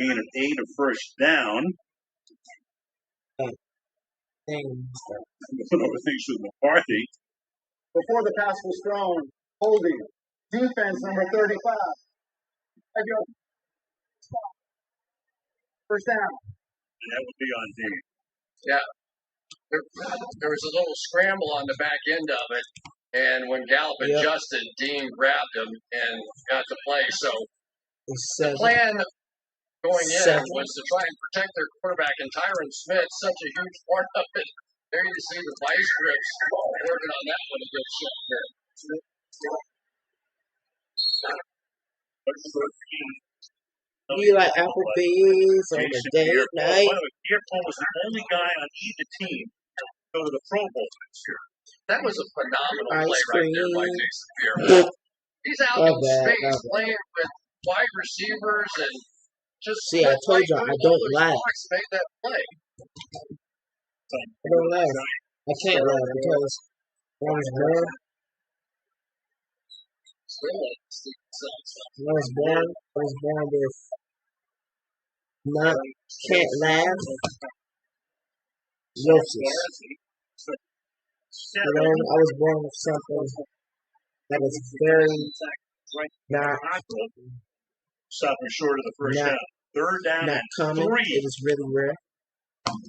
gain of 8 of first down. Looking over things with McCarthy. Before the pass was thrown, holding. Defense number 35. First down. And that would be on D. Yeah. There was a little scramble on the back end of it, and when Gallup adjusted, Dean grabbed him and got to play. So the plan going in was to try and protect their quarterback, and Tyron Smith, such a huge part of it. There you see the vice grips working on that one against Sheffield. You like Applebee's on a date night? Pierre-Paul was the only guy on either team to go to the Pro Bowl this year. That was a phenomenal play right there by Jason Pierre-Paul. He's out in space playing with wide receivers and just see. I told you I don't laugh. Made that play. I don't laugh. I can't laugh because I was born. I was born with can't laugh. I was born with something that is very not stopping short of the first down. Third down not common. 3. It is really rare.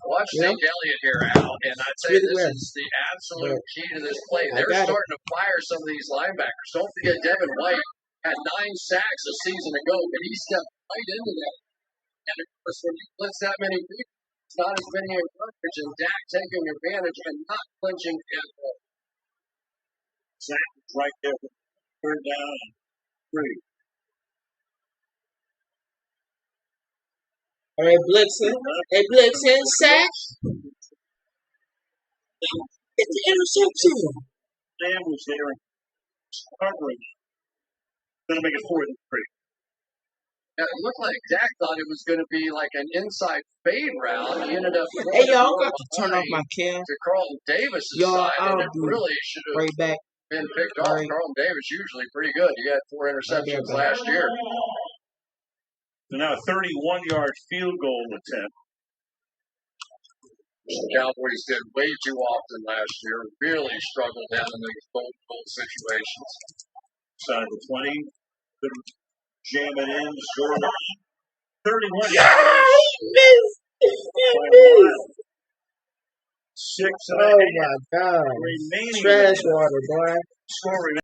Watch Zeke Elliott here out, and I'd say this is the absolute key to this play. They're starting to fire some of these linebackers. Don't forget Devin White had 9 sacks a season ago, but he stepped right into that. And of course, when you blitz that many people, it's not as many in coverage, and Dak taking advantage and not flinching at all. Sack right there. Third down and 3. All right, Blitzen. Hey, Blitzen, sack. It's the interception. Sam was there and covering. Going to make it 4th and 3. Yeah, it looked like Dak thought it was going to be like an inside fade route. He ended up. Hey, y'all, I'm about to turn off my cam. To Carlton Davis' side, and it really should have right back. been picked off. Carlton Davis usually pretty good. He had 4 interceptions last year. So now a 31-yard field goal attempt. The Cowboys did way too often last year. Really struggled down in these goal situations. Side the 20. Couldn't jam it in. Score the 31 yards. Missed. 6 Oh my God. Remaining trash water, boy. Score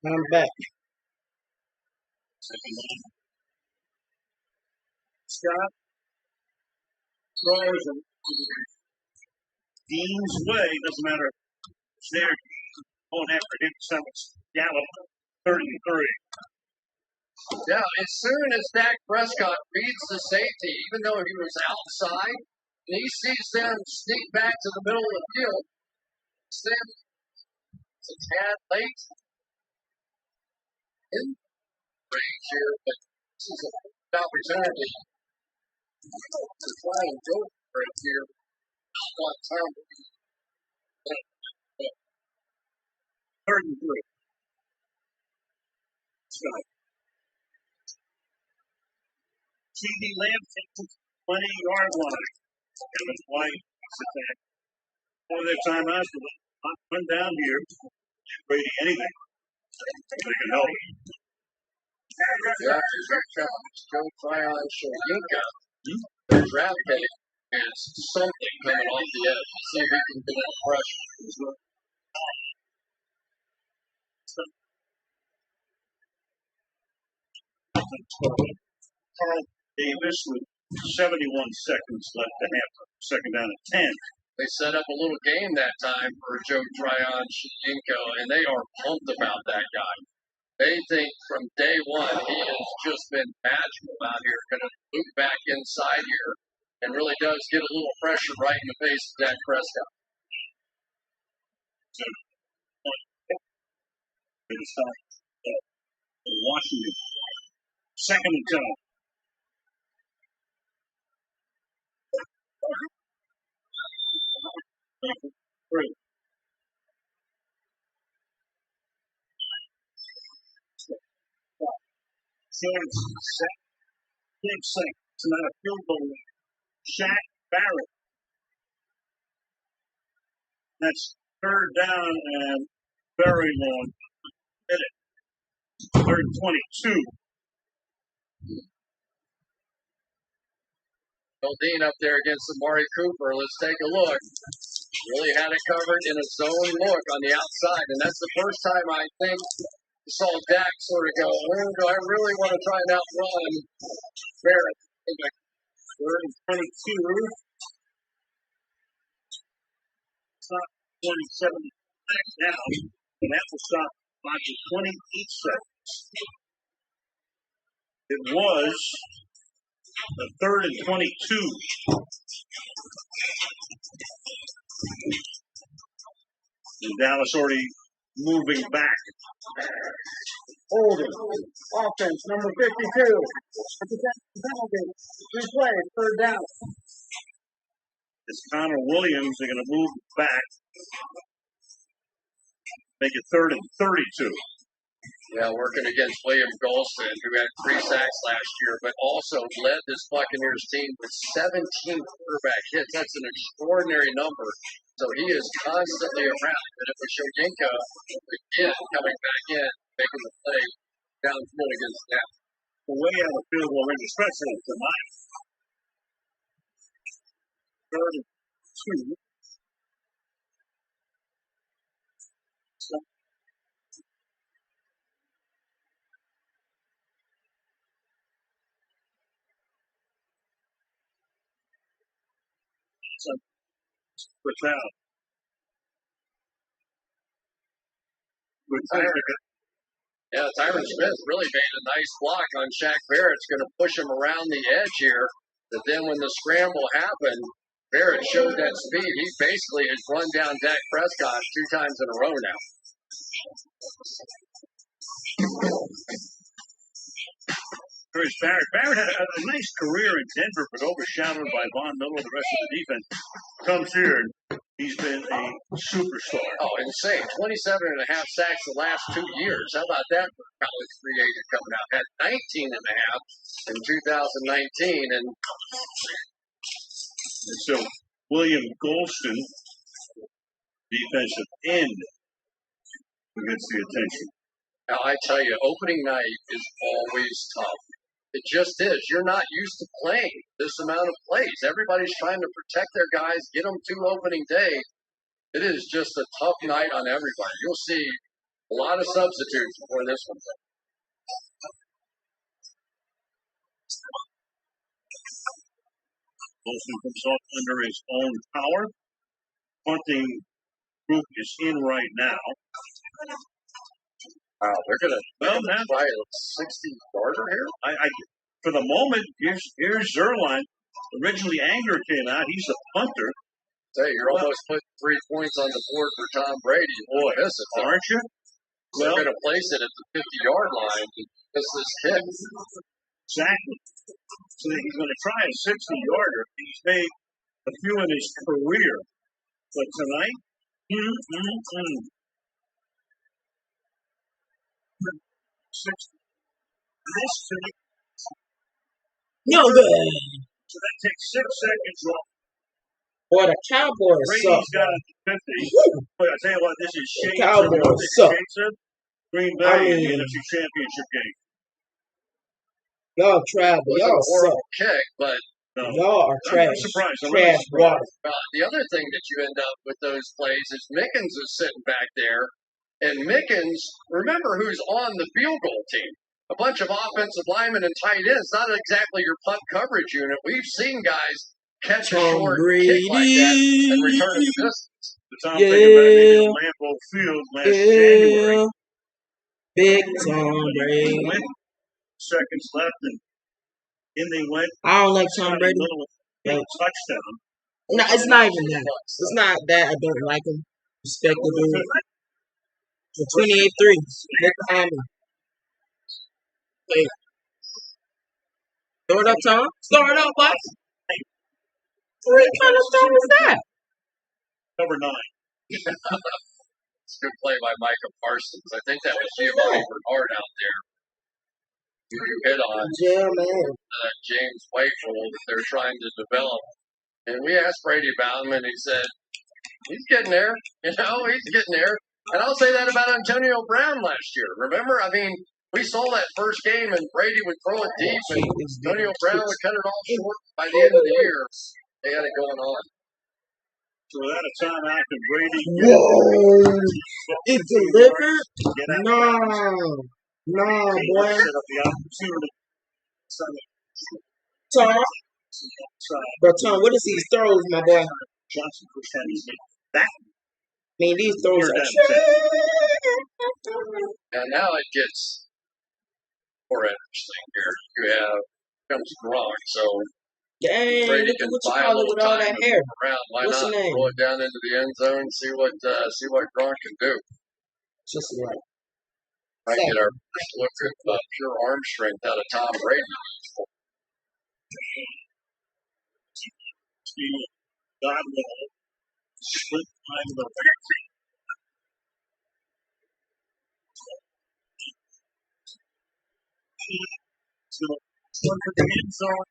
I'm back. Scott throws him Dean's way. Doesn't matter. It's there. Going after him. Summits. Gallup. 33. Yeah, as soon as Dak Prescott reads the safety, even though he was outside, and he sees them sneak back to the middle of the field, it's them. It's a tad late in range here, but this is a good opportunity to try and go for it here. Not got time to be 33. Scott. CD Lamb takes the 20-yard line. Kevin White sits back. One of their timeouts. Not run down here. Brady anything. They can help. Yeah, Joe Tryon Shoyinka, their draft pick, has something coming off the edge. See if he can get that pressure. Carl Davis with 71 seconds left to half. Second down at 10. They set up a little game that time for Joe Tryon Shoyinka, and they are pumped about that guy. They think from day one he has just been magical out here. Going to loop back inside here and really does get a little pressure right in the face of Dak Prescott. Washington. Second and 10. Three. Chance set. Big sack. It's not a field goal. Shaq Barrett. That's third down and very long. Hit it. Third and 22. Bill Dean up there against Amari Cooper. Let's take a look. Really had it covered in a zone look on the outside, and that's the first time I think we saw Dak sort of go, oh, do I really want to try and outrun Barrett? Third and 22. It's not 27 back down, and that will stop by 28 seconds. It was the third and 22. And Dallas already moving back. Holding. Offense, number 52. Penalty. Replay, third down. It's Connor Williams. They're going to move back. Make it third and 32. Yeah, working against William Golston, who had 3 sacks last year, but also led this Buccaneers team with 17 quarterback hits. That's an extraordinary number. So he is constantly around. And it was Shoyinka again coming back in, making the play downfield against them. Way out of field goal range, especially tonight. Third and 2. Good foul. Good foul. Yeah, Tyron Smith really made a nice block on Shaq Barrett. It's going to push him around the edge here. But then when the scramble happened, Barrett showed that speed. He basically has run down Dak Prescott 2 times in a row now. There's Barrett. Barrett had a nice career in Denver, but overshadowed by Von Miller, the rest of the defense. Comes here, and he's been a superstar. Oh, insane. 27.5 sacks the last 2 years. How about that for a college free agent coming out? Had 19.5 in 2019. And so William Golston, defensive end, who gets the attention. Now, I tell you, opening night is always tough. It just is. You're not used to playing this amount of plays. Everybody's trying to protect their guys, get them to opening day. It is just a tough night on everybody. You'll see A lot of substitutes before this one. Wilson comes off under his own power. Punting group is in right now. Wow, they're gonna try a 60-yarder here. For the moment, here's Zerline. Originally, Anger came out. He's a punter. Say, you're almost putting 3 points on the board for Tom Brady. Boy, this is aren't you? They're going to place it at the 50-yard line. This is kick. Exactly. So he's going to try a 60-yarder. He's made a few in his career. But tonight, no good. So that takes 6 seconds off. Boy, the Cowboys suck. Brady's got it to 50. But I tell you what, this is shades Cowboys suck. Green Bay in the NFC Championship game. Y'all travel. Y'all suck. Kick, but y'all are trash. Trash water. The other thing that you end up with those plays is Mickens is sitting back there. And Mickens, remember who's on the field goal team. A bunch of offensive linemen and tight ends, not exactly your punt coverage unit. We've seen guys catch a short kick like that and return it to distance. Tom thinking about it in Lambeau Field last January. Big Tom Brady. Seconds left, and in they went. I don't like Tom Brady. Touchdown. No, it's not even that. It's not that I don't like him. Respect the dude. For 28-3. Look behind me. Hey. Throw it up, Tom. Throw it up, boy. What kind of stuff is that? Number 9. It's a good play by Micah Parsons. I think that was Giovanni Bernard out there. You hit on James Whitehall that they're trying to develop. And we asked Brady about him, and he said, he's getting there. You know, he's getting there. And I'll say that about Antonio Brown last year. Remember? I mean, we saw that first game, and Brady would throw it deep, and Antonio Brown would cut it off short. By the end of the year, they had it going on. So without a timeout, and Brady. Whoa! It delivered? No, boy. Set up the opportunity. Tom? But Tom, what is these throws, my boy? Johnson pushed that easy. That. I mean, these throws are and now it gets more interesting here. You have comes Gronk, so dang, Brady look can at what you buy a call it little with all time that to hair. move around. Why What's not the name? throw it down into the end zone and see what Gronk can do? Just right. Might get our first look at pure arm strength out of Tom Brady. Godwell split behind the end zone.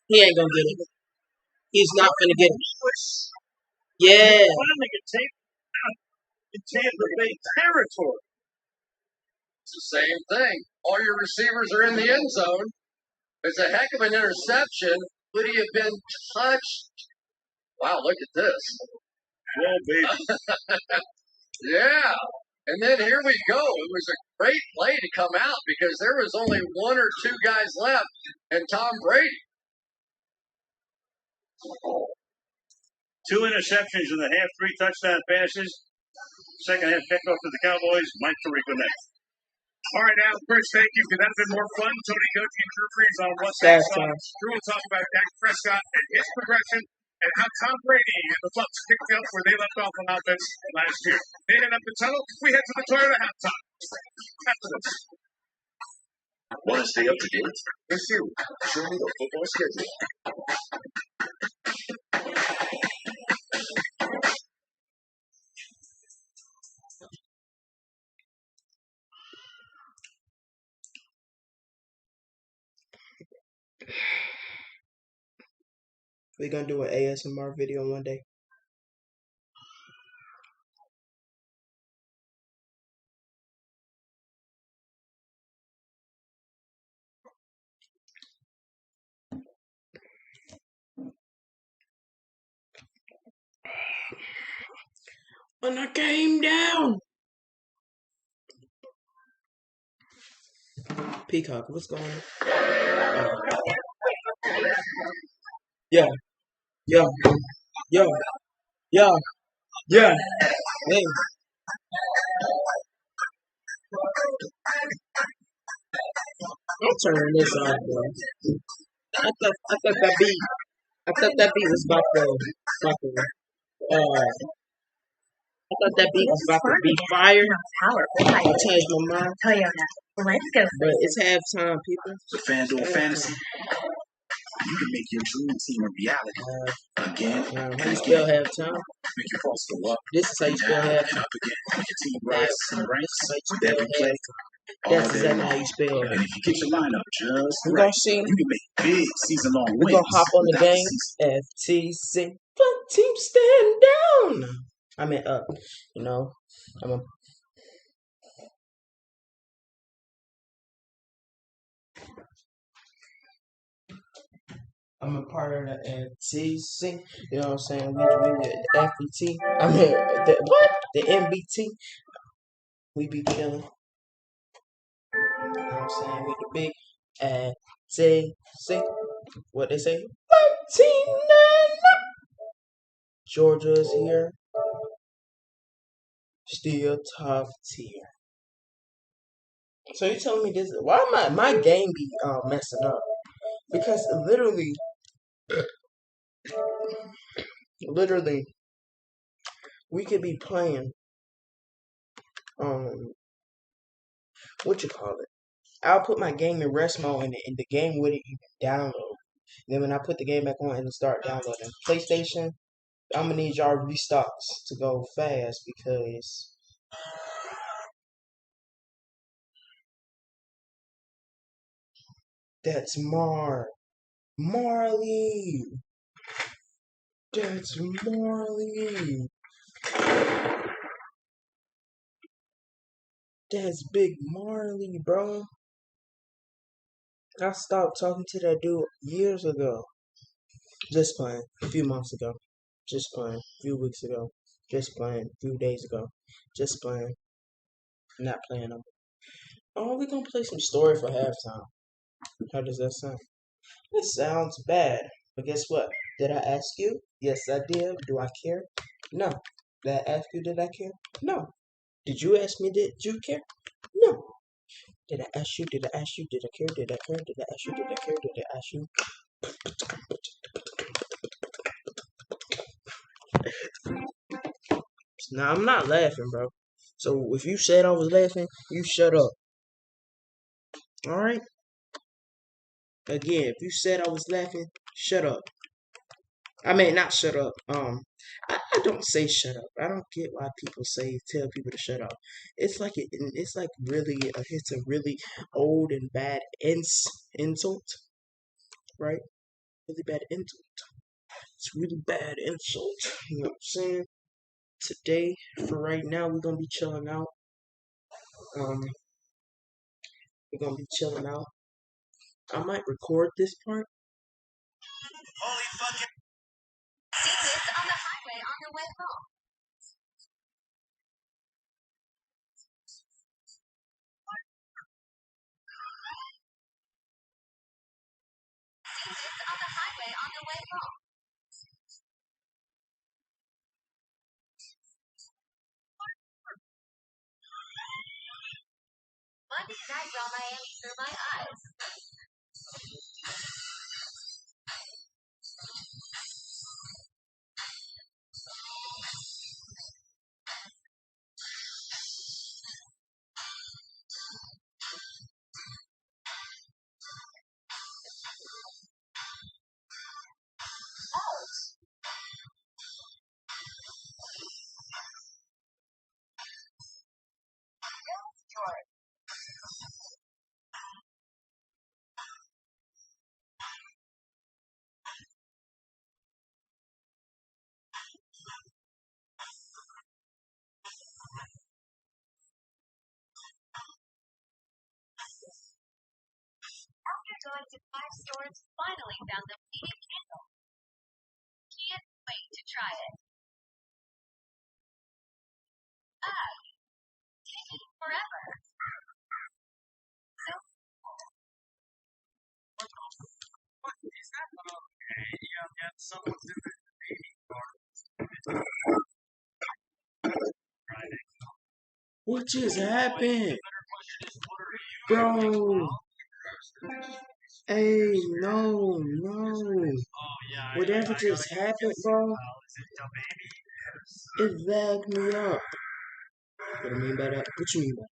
He ain't gonna get it. He's not gonna get it. Yeah. Finally get taken out in Tampa Bay territory. It's the same thing. All your receivers are in the end zone. It's a heck of an interception. Would he have been touched? Wow, look at this. Well, baby. Yeah. And then here we go. It was a great play to come out because there was only 1 or 2 guys left and Tom Brady. 2 interceptions in the half, 3 touchdown passes. Second half kickoff to the Cowboys. Mike Tirico next. All right, Al, Chris, thank you. Could that have been more fun? Tony Goetke and Drew Brees on what's next. Drew will talk about Dak Prescott and his progression and how Tom Brady and the Bucs picked up where they left off on offense last year. They head up the tunnel. We head to the Toyota halftime. After this. Want to stay up to date? Yes, you. Show me the football schedule. We're gonna do an ASMR video one day. When I came down. Peacock, what's going on? Yeah, yeah, yeah, yeah, yeah. Hey. I'm turning this off, bro. I thought that beat was I thought that beat was about to be fire. I changed my mind. But it's halftime, people. The FanDuel Fantasy. You can make your dream team a reality. Again. How you spell halftime? Make your pulse go up. This is how you spell And halftime. up again. Make your team rise in the ranks with every play. That's exactly how you spell it. And if you get your lineup just We're right, gonna see. you can make big season-long wins. We're gonna hop on the game. FTC. Fun team stand down. I mean up. You know. I'm a part of the FTC. You know what I'm saying? We the FBT. I mean the MBT. We be chilling. You know what I'm saying? We the big FTC. What they say? 13-9. Georgia's here. Still top tier. So you telling me this? Why my game be messing up? Because literally, we could be playing what you call it? I'll put my game in rest mode and the game wouldn't even download. Then when I put the game back on and start downloading PlayStation, I'm gonna need y'all restocks to go fast because that's Marley. That's Marley. That's Big Marley, bro. I stopped talking to that dude years ago. Just playing. A few months ago. Just playing. A few weeks ago. Just playing. A few days ago. Just playing. Not playing them. Oh, we gonna play some story for halftime. How does that sound? It sounds bad. But guess what? Did I ask you? Yes, I did. Do I care? No. Did I ask you, did I care? No. Did you ask me, did you care? No. Did I ask you? Did I ask you? Did I care? Did I care? Did I ask you? Did I care? Did I ask you? Now I'm not laughing, bro. So if you said I was laughing, you shut up. Alright? Again, if you said I was laughing, shut up. I mean, not shut up. I don't say shut up. I don't get why people tell people to shut up. It's like it's like really it's a really old and bad insult, right? Really bad insult. It's really bad insult. You know what I'm saying? Today, for right now, we're gonna be chilling out. We're gonna be chilling out. I might record this part. Holy fucking. See this on the highway on your way home. See this on the highway on your way home. Monday night while Miami through my eyes. After going to 5 stores, finally found the heated candle. Can't wait to try it. forever. So What is that? Okay, yeah, got someone doing it. What just happened? Bro. Hey, no. Whatever just happened, bro, it lagged me up. What do you mean by that? What you mean by that?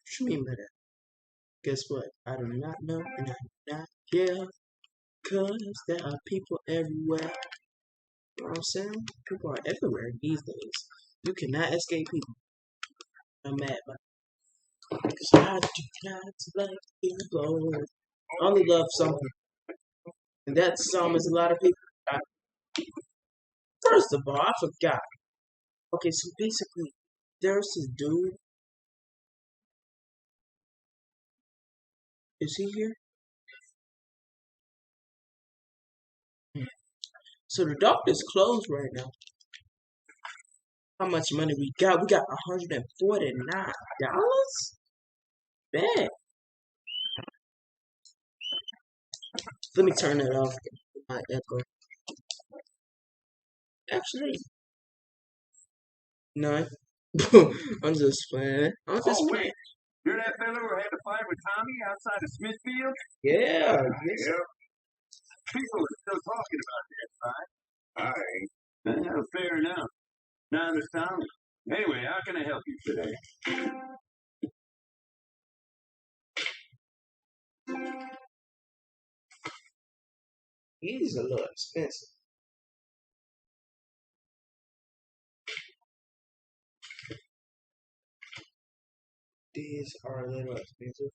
What you mean by that? Guess what? I do not know and I do not care. Cause there are people everywhere. You know what I'm saying? People are everywhere these days. You cannot escape people. I'm mad about it. Because I do not like people. I only love something. And that song is a lot of people. First of all, I forgot. Okay, so basically, there's this dude. Is he here? So the doctor's closed right now. How much money we got? We got $149. Bad. Let me turn it off. My echo. Actually, no. I'm just playing. Wait. You're that fellow who had to fight with Tommy outside of Smithfield? Yeah. People are still talking about that fight. All right. Well, fair enough. Neither Tommy. Anyway, how can I help you today? He's a little expensive. These are a little expensive.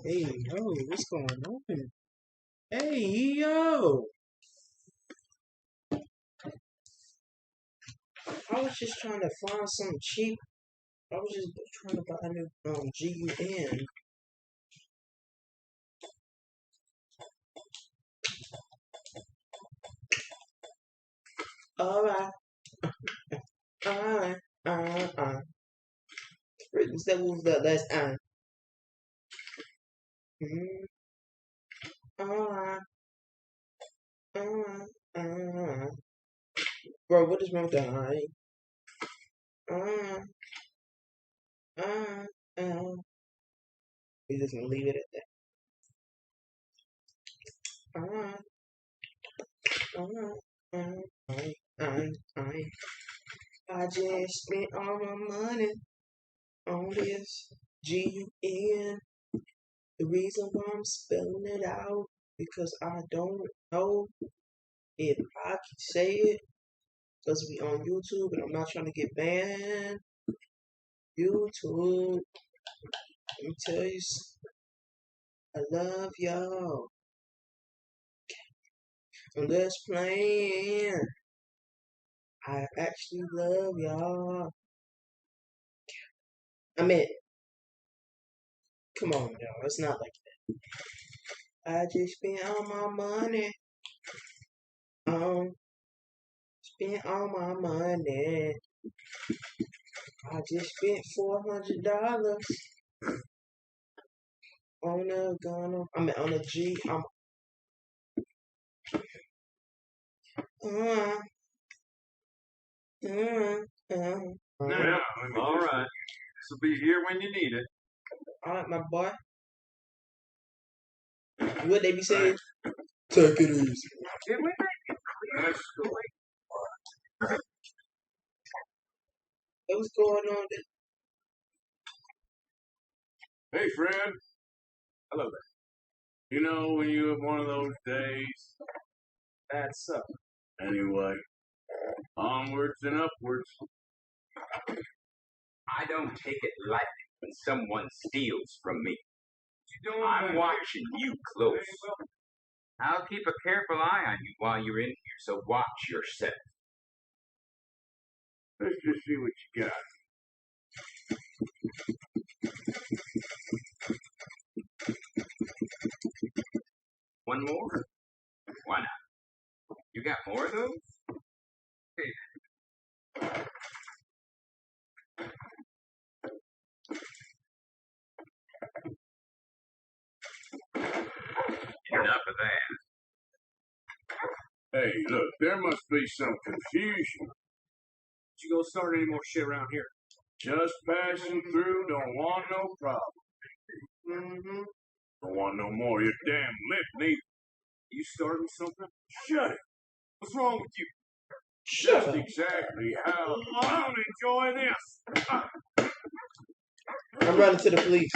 Hey, yo, what's going on? Hey, yo. I was just trying to find something cheap. I was just trying to buy a new GUN. Alright. Alright. Instead of the last Alright. Bro, what is wrong with that? We're just gonna leave it at that. I just spent all my money on this GUN. The reason why I'm spelling it out because I don't know if I can say it because we on YouTube and I'm not trying to get banned. YouTube, let me tell you, I love y'all. I'm just playing. I actually love y'all. I mean, come on, y'all. It's not like that. I just spent all my money. Spent all my money. I just spent $400 on a gun. I mean, on a G. Well, all right. This will be here when you need it. All right, my boy. What they be saying? Take it easy. Did we make it clear? That's great. What's going on there? Hey, Fred. Hello there. You know when you have one of those days? That's up. Anyway, onwards and upwards. I don't take it lightly when someone steals from me. I'm watching you close. I'll keep a careful eye on you while you're in here, so watch yourself. Let's just see what you got. One more. enough of that. Hey, look, there must be some confusion. You gonna start any more shit around here? Just passing through, don't want no problem. Mm-hmm. Don't want no more of your damn lip, neither. You starting something? Shut it. What's wrong with you? Just exactly how I don't enjoy this. I'm running to the police.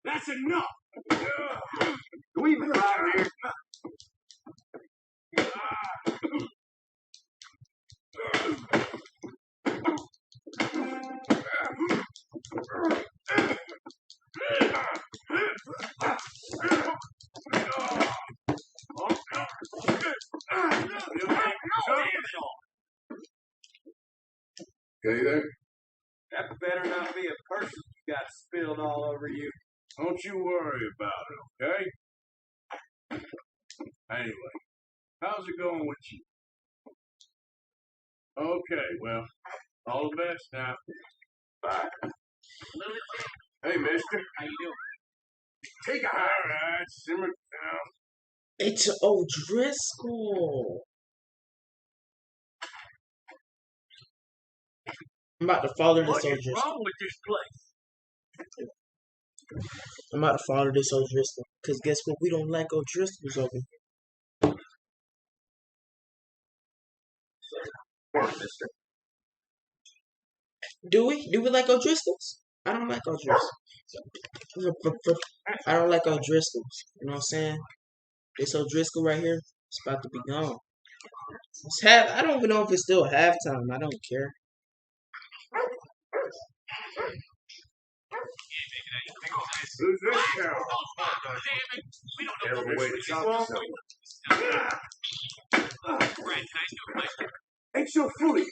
That's enough. Can we even get out of here? Okay there? That better not be a person you got spilled all over you. Don't you worry about it, okay? Anyway, how's it going with you? Okay, well, all the best now. Bye. Hey, mister. How you doing? Take a high. All right, simmer down. It's O'Driscoll. I'm about to follow this What is O'Driscoll. wrong with this place? I'm about to follow this O'Driscoll. Because guess what? We don't like O'Driscoll's over here. Mister. Do we? Do we like O'Driscoll's? I don't like O'Driscoll's. I don't like O'Driscoll's. You know what I'm saying? This O'Driscoll right here, it's about to be gone. It's I don't even know if it's still halftime. I don't care. Who's this now? Hell of a way to talk to someone. Ain't so foolish.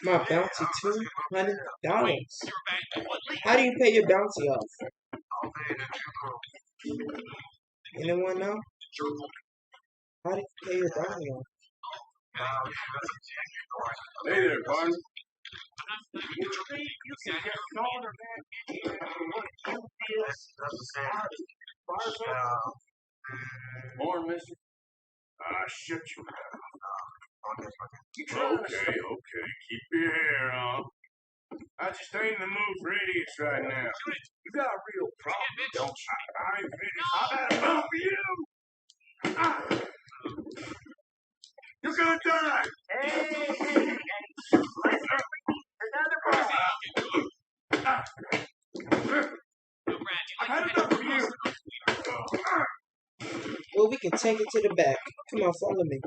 My bounty $200. How do you pay your bounty off? Anyone know? How do you pay your bounty off? Hey there, partner. Morning, mister. Shut your mouth. Okay. Keep your hair on. I just ain't in the mood for idiots right now. You got a real problem, don't you? I ain't finished. I've had enough for you. You're gonna die. I've had enough of you. Well, we can take it to the back. Come on, follow me.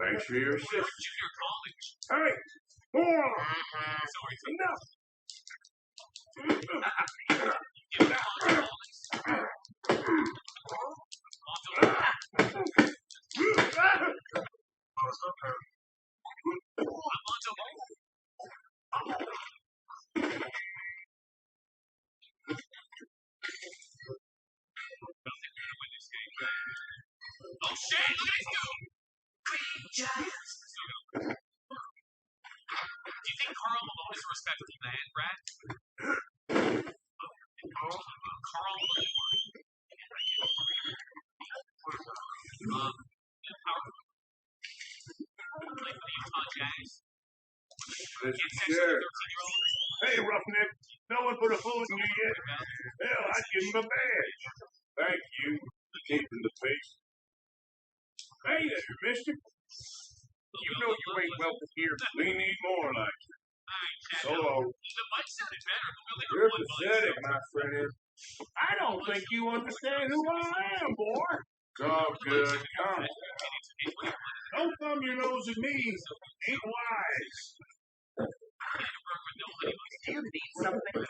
Thanks for your assistance. Hey, hold on. Enough. Sure. Hey, roughneck. No one put a bullet in you yet. Hell, I'd give him a badge. Thank you for keeping the peace. Hey there, mister. You know you ain't welcome here. We need more like you. So long. You're pathetic, my friend. I don't think you understand who I am, boy. It's all good. Don't thumb your nose at me. Ain't wise. You need something.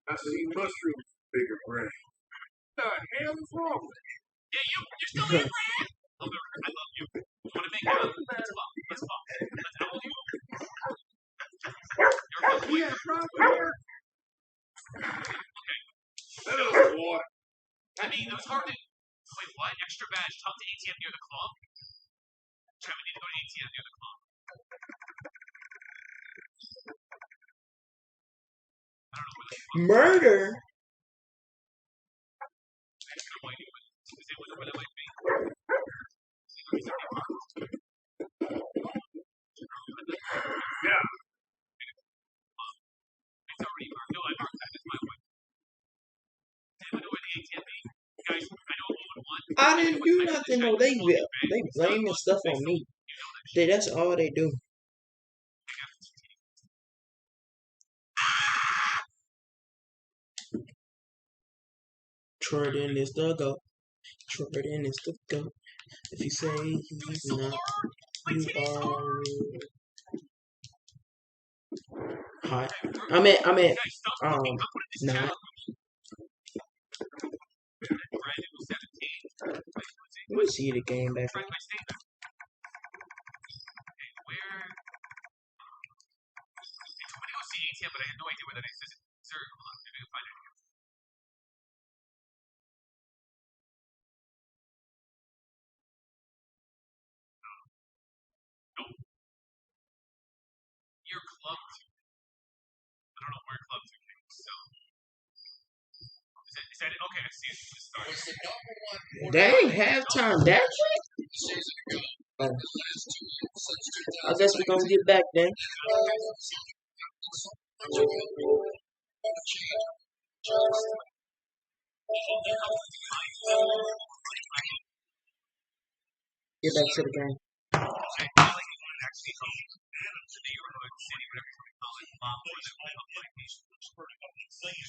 I see mushrooms, bigger brain. What the hell is wrong with you? Yeah, you're still here, Brad? I love you. You want to make out? Let's fuck. Let's fuck. How old are you? He had a problem here. Little boy. I mean, it was hard to... Wait, what? Extra badge. Talk to ATM near the club? Chat, we need to go to ATM near the club. I don't know where the club Murder? is. Where they might be. Yeah. It's already marked. No, I marked that. It's my way. Did we know where the ATM be? Guys, I know 0-1. I didn't do nothing. No, they blaming stuff on me. That's all they do. Jordan is the GOAT. Jordan is the GOAT. If you say he's not, you are hot. I meant, not. Let me see the game back. ATM, but I had no idea where that is. Sir, hold on, maybe I'll find it here. Nope. You're clubbed. I don't know where clubbed to came, so. Is that it? Okay, I see it. They ain't halftime that shit? Oh. I guess we're gonna get back then. Get back to the game.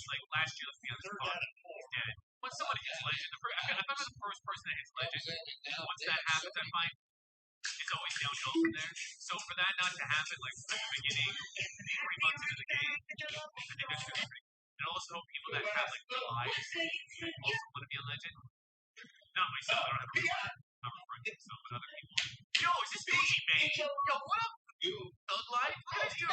Like last year, let's be honest, dead. When someone hits legend, I thought the first person that hits legend, once that happens, I find it's always downhill from there. So for that not to happen, like at the beginning, 3 months into the game, I think that's good. And I also hope people that have like their lives also want to be a legend. Not myself, I don't have a reason. I'm referring to myself, but other people. Yo, is this Gucci, man? Yo, what up? You Thug Life? What guys doing?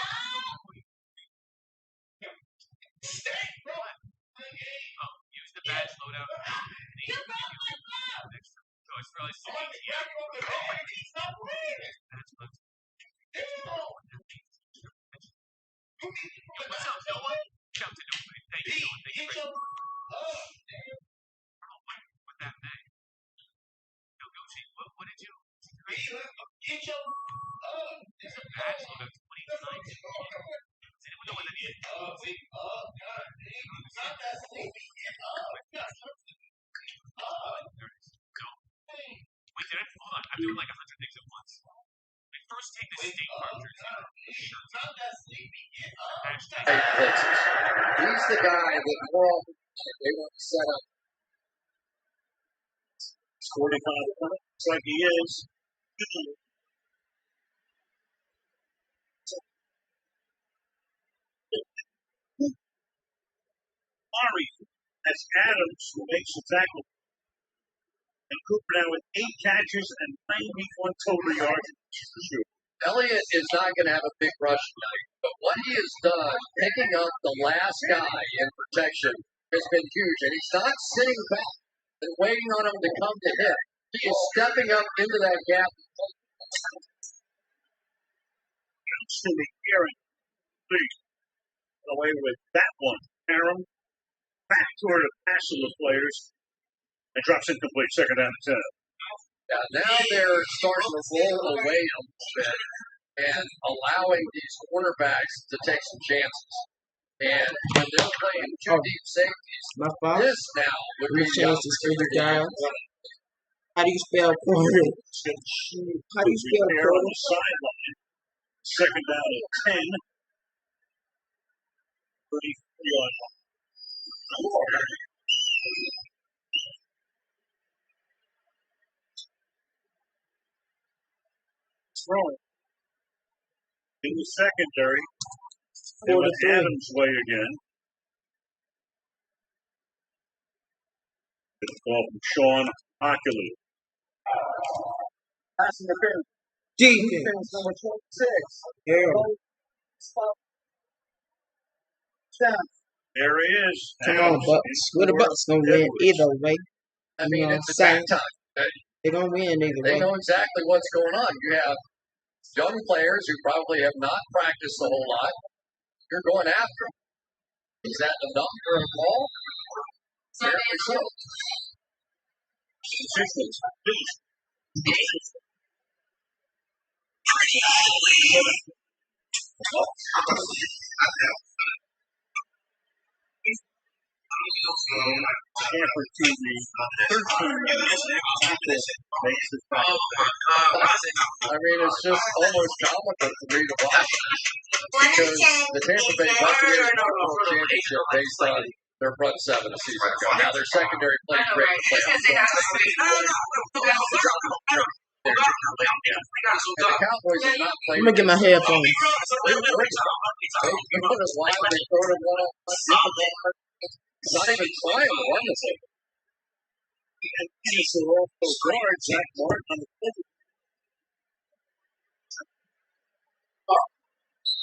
What? Oh, use the badge loadout. Oh, it's probably ATM. That's what. Yo, what's up, Noah? Shout to Noah. Thank you, Noah. Thank you. What that meant? Yo, Gucci, what did you? There's a badge loadout 20 times. Does anyone know what that is? Wait, hold on. I'm doing like 100 things at once. First, take the state farm jersey. He's the guy that more often they want to set up. 45 points. Looks like he is. Murray as Adams who makes the tackle. And Cooper now with 8 catches and 91 total yards. Elliott is not going to have a big rush tonight, but what he has done, picking up the last guy in protection, has been huge. And he's not sitting back and waiting on him to come to him. He is stepping up into that gap. Absolutely Aaron, please, away with that one. Aaron back toward a pass of the players and drops incomplete. Second down and 10. Yeah, now they're starting to roll away a little bit and allowing these quarterbacks to take some chances. And when they're playing two deep safeties, this now would be the opportunity to How do you spell quarter? How do you spell quarter? On the sideline. Second down and 10. 33 on throwing. In the secondary, it was Adams' way again. It's a ball from Sean Ockley. Pass interference. Defense. Number 26. Yeah. There he is. Come on, Bucs. Well, the Bucs gonna win either way. I mean, it's Same. attack time. They're gonna win either They way. know exactly what's going on. You have young players who probably have not practiced a whole lot. You're going after them. Is that enough for a ball? Apparently so. Stanford to the 13 minutes. I mean, it's just almost comical for me to watch because the Tampa Bay Buccaneers won the championship based on their front seven a season ago. Now their secondary played great in and the Cowboys have not played. I'm gonna get my headphones. They were great. They put us wild. They throw it one off. Not even trying to run this thing. And he's a roll for guard, Zach Martin on the field.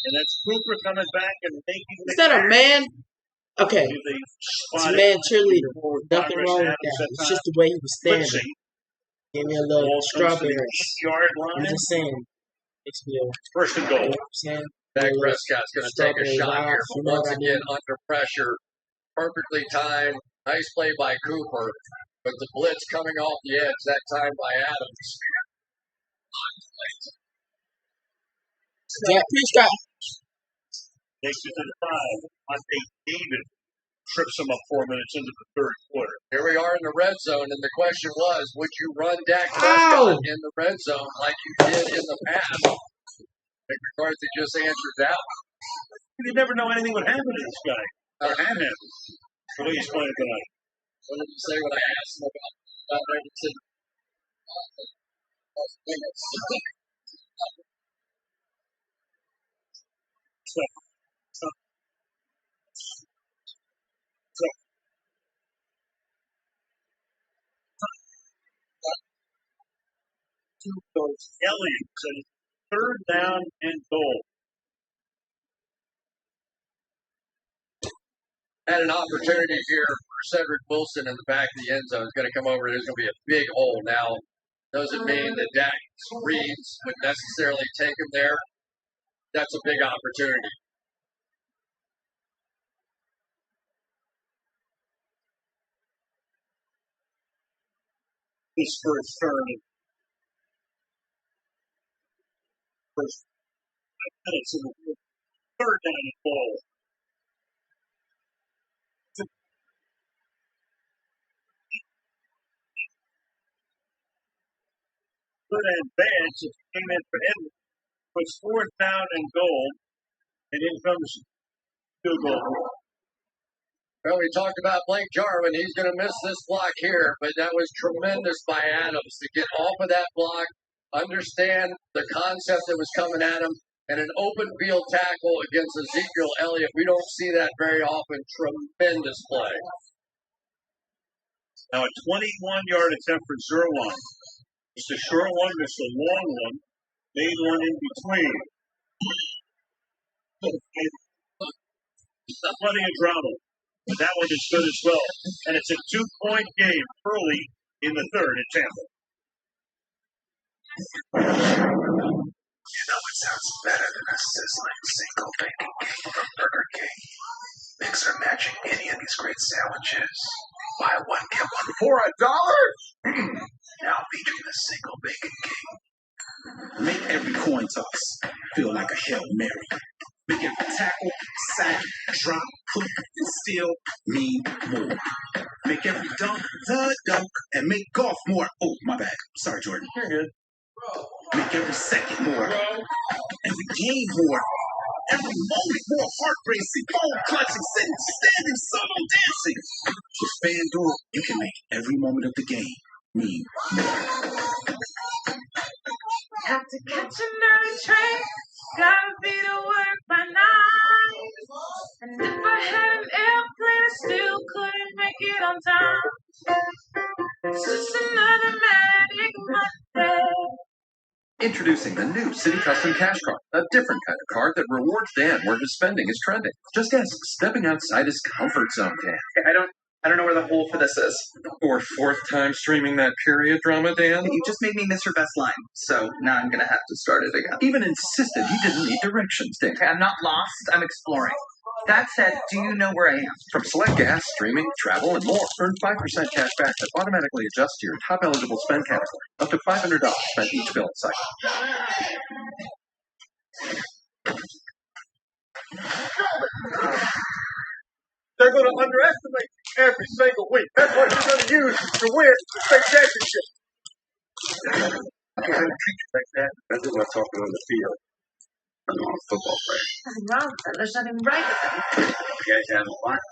And that's Cooper coming back and making Is that a man? Okay. It's a man cheerleader. Nothing wrong with that. It's just the way he was standing. Give me a little strawberry. I'm just saying. Makes me first and goal. You know what I'm saying? Dak Prescott's going to take a shot here. Once again, under pressure. Perfectly timed. Nice play by Cooper. But the blitz coming off the edge, that time by Adams. Dak Prescott. Takes it to the 5. Monte David trips him up 4 minutes into the third quarter. Here we are in the red zone, and the question was, would you run Dak Prescott in the red zone like you did in the past? McCarthy just answered that one. You never know anything would happen to this guy. Or had happened. The way he's playing tonight. What did you say when I asked him about Richardson? Elliott said third down and goal. Had an opportunity here for Cedric Wilson in the back of the end zone. He's going to come over. There's going to be a big hole now. Doesn't mean that Dak's reads would necessarily take him there. That's a big opportunity. His first turn. First 5 minutes in the third down and goal. Good and bad just came in for Edwards. Was fourth down and goal. And in comes field goal. Well, we talked about Blake Jarwin. He's going to miss this block here, but that was tremendous by Adams to get off of that block, understand the concept that was coming at him, and an open field tackle against Ezekiel Elliott. We don't see that very often. Tremendous play. Now a 21-yard attempt for Zerwan. It's a short one, it's a long one. Made one in between. Plenty of drama. But that one is good as well. And it's a 2-point game early in the third at Tampa. You know what sounds better than a sizzling single bacon cake from Burger King? Mix or matching any of these great sandwiches. Buy one, get one for $1. Now featuring the single bacon cake. Make every coin toss feel like a Hail Mary. Make every tackle, sack, drop, hook, and steal mean more. Make every dunk the dunk and make golf more. Oh, my bad. Sorry, Jordan. You're good. Make every second more. Every game more. every moment more heart racing, bone clutching, sitting, standing, solo dancing. With FanDuel, you can make every moment of the game mean more. Have to catch another train, gotta be to work by 9. And if I had an airplane, I still couldn't make it on time. It's just another magic Monday. Introducing the new City Custom Cash Card, a different kind of card that rewards Dan where his spending is trending. Just ask stepping outside his comfort zone, Dan. I don't know where the hole for this is. Or fourth time streaming that period drama, Dan. You just made me miss your best line, so now I'm gonna have to start it again. Even insisted he didn't need directions, Dan. Okay, I'm not lost, I'm exploring. That said, do you know where I am? From select gas, streaming, travel, and more, earn 5% cash back that automatically adjusts to your top eligible spend category, up to $500 spent each billing cycle. They're going to underestimate every single week. That's what you're going to use to win the state championship. I don't treat you like that. That's what I'm talking on the field. I'm on a football player. Nothing wrong with them. There's nothing right with them. You guys have a lot.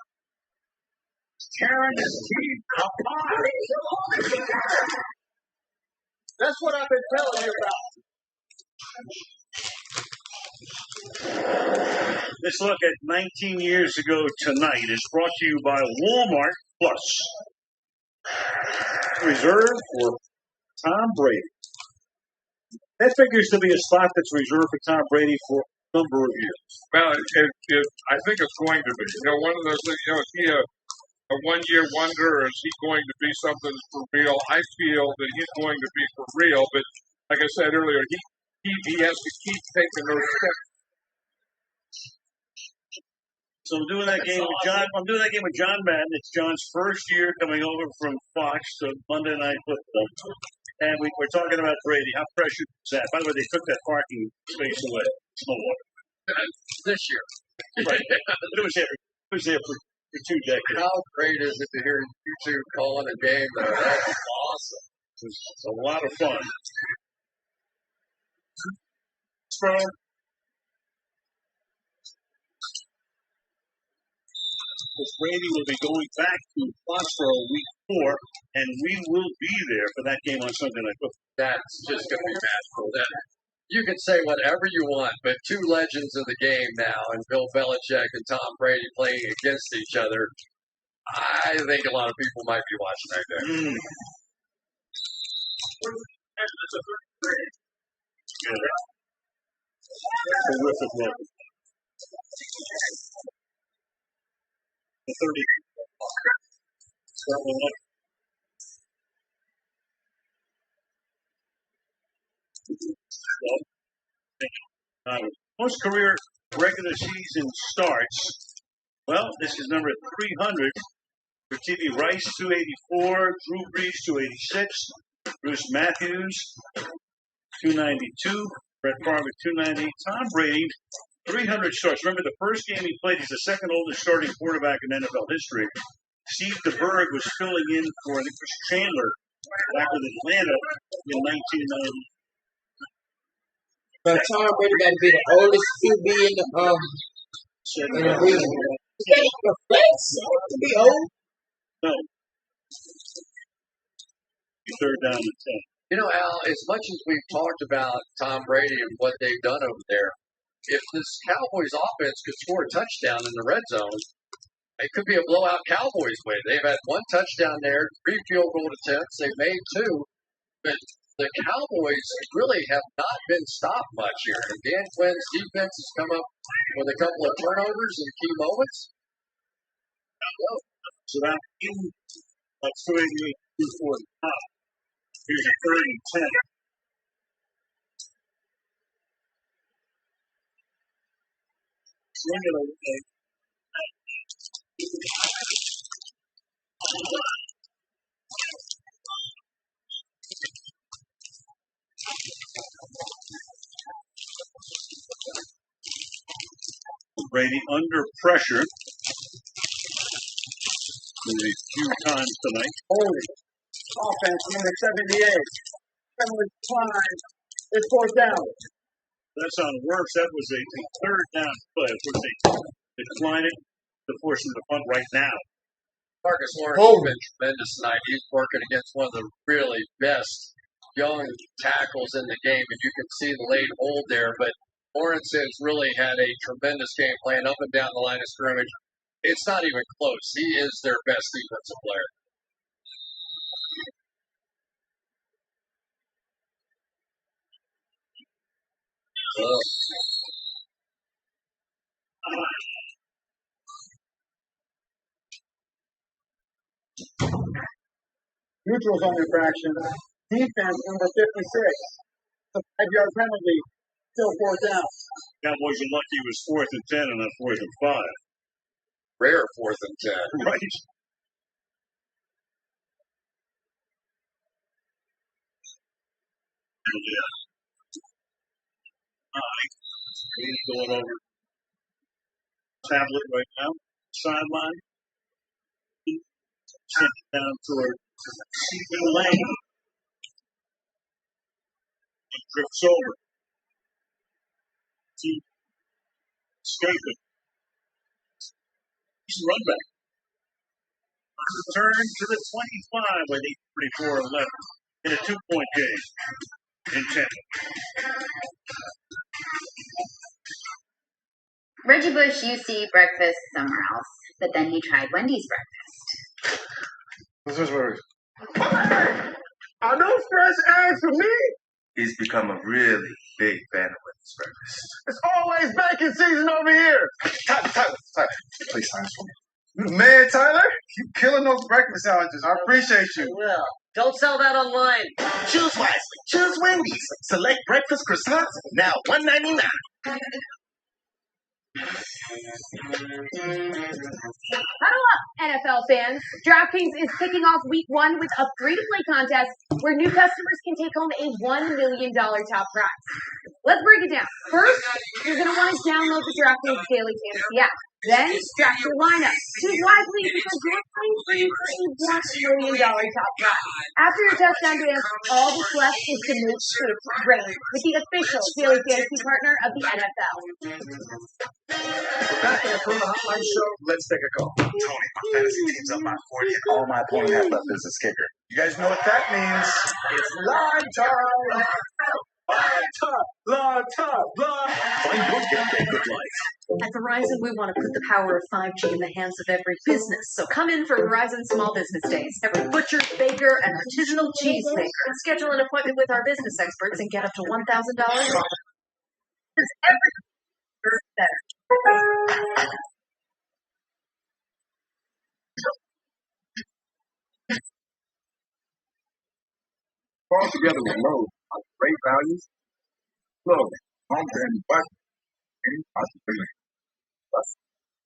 Tearing his teeth apart. That's what I've been telling you about. This look at 19 years ago tonight is brought to you by Walmart Plus. Reserved for Tom Brady. That figures to be a spot that's reserved for Tom Brady for a number of years. Well, I think it's going to be. One of those things, is he a one-year wonder, or is he going to be something for real? I feel that he's going to be for real, but like I said earlier, he has to keep taking those steps. So I'm doing that game with John. I'm doing that game with John Madden. It's John's first year coming over from Fox to Monday Night Football, and we're talking about Brady. How precious is that? By the way, they took that parking space away. This year. Right. But it was there for 2 decades. How great is it to hear you two calling a game, though? That's awesome. It's a lot of fun. So, Brady will be going back to Foxborough week 4, and we will be there for that game on Sunday Night Football. That's just going to be magical. You can say whatever you want, but two legends of the game now, and Bill Belichick and Tom Brady playing against each other. I think a lot of people might be watching that game. Terrific look. The 30. Most career regular season starts. Well, this is number 300 for TV Rice, 284, Drew Brees, 286, Bruce Matthews, 292, Brett Favre, 298, Tom Brady, 300 starts. Remember, the first game he played, he's the second oldest starting quarterback in NFL history. Steve DeBerg was filling in for, I think, Chandler back with Atlanta in 1990. But Tom Brady got to be the oldest QB in the league. The face to be old. No. Third down and 10. Al, as much as we've talked about Tom Brady and what they've done over there, if this Cowboys offense could score a touchdown in the red zone, it could be a blowout Cowboys win. They've had one touchdown there, 3 field goal attempts. They've made 2, but the Cowboys really have not been stopped much here. And Dan Quinn's defense has come up with a couple of turnovers in key moments. So that in 288, 245. Here's a 3rd and 10. Swing it away. Brady under pressure a few times tonight. Holy offense, unit 78. Penalty climb. It's 4th down. That sounded worse. That was a third down play. Of course, they declined it to force him to punt right now. Marcus Lawrence has been tremendous tonight. He's working against one of the really best young tackles in the game, and you can see the late hold there. But Lawrence has really had a tremendous game playing up and down the line of scrimmage. It's not even close. He is their best defensive player. Neutral zone infraction. Defense number 56. The 5-yard penalty. Still fourth down. Cowboys are lucky it was 4th and 10 and not 4th and 5. Rare 4th and 10. Right. Yeah. He's going over tablet right now. Sideline. Sent it down toward Stephen Lane. He drifts over. He's escaping. He's a run back. Return to the 25 with 8:34 left in a 2-point game in 10. Reggie Bush used to eat breakfast somewhere else, but then he tried Wendy's breakfast. This is where Are those fresh eggs for me? He's become a really big fan of Wendy's breakfast. It's always bacon season over here. Tyler, please sign this for me. You the man, Tyler. You killing those breakfast sandwiches. I appreciate you. Well, don't sell that online. Choose wisely. Choose Wendy's. Select breakfast croissants, now $1.99. Huddle up, NFL fans. DraftKings is kicking off week 1 with a free-to-play contest where new customers can take home a $1 million top prize. Let's break it down. First, you're going to want to download the DraftKings Daily Fantasy app. Then, draft your lineup. Choose wisely because you're playing free for a $1 million top prize. After your touchdown dance, all that's left is to move straight to rain with the official Daily Fantasy partner of the NFL. We're back at the Hotline Show. Let's take a call. Tony, my fantasy team's up by 40, and all my opponent has left is his kicker. You guys know what that means? It's live time. Live time. Find your get good life. At Verizon, we want to put the power of 5G in the hands of every business. So come in for Verizon Small Business Days. Every butcher, baker, and artisanal cheesemaker. And schedule an appointment with our business experts and get up to $1,000 off. Because every better. All together with loads of great values, slogan, home and budget, and possibility. Plus,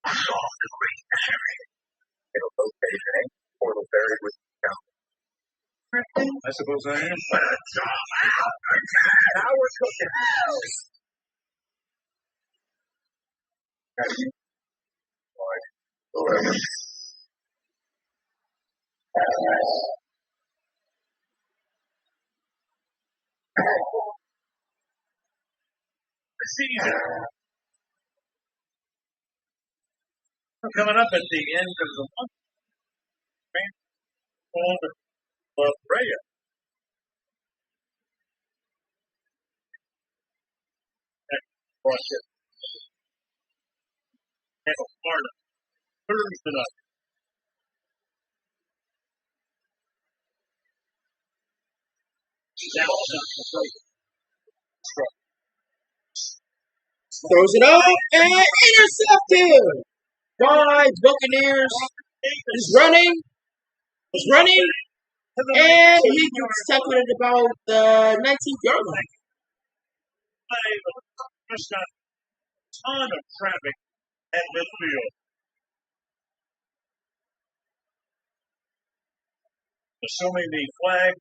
all the great Harry. It'll locate an portal buried with count. I suppose I am. Now we're cooking. Got you. All right. The season. Coming up at the end of the month, called La Brea. Tampa, Florida. Thursday night. Throws it up and intercepted by Buccaneers. He's running, and he gets tackled at about the 19th-yard line. Just got a ton of traffic at midfield. Assuming the flag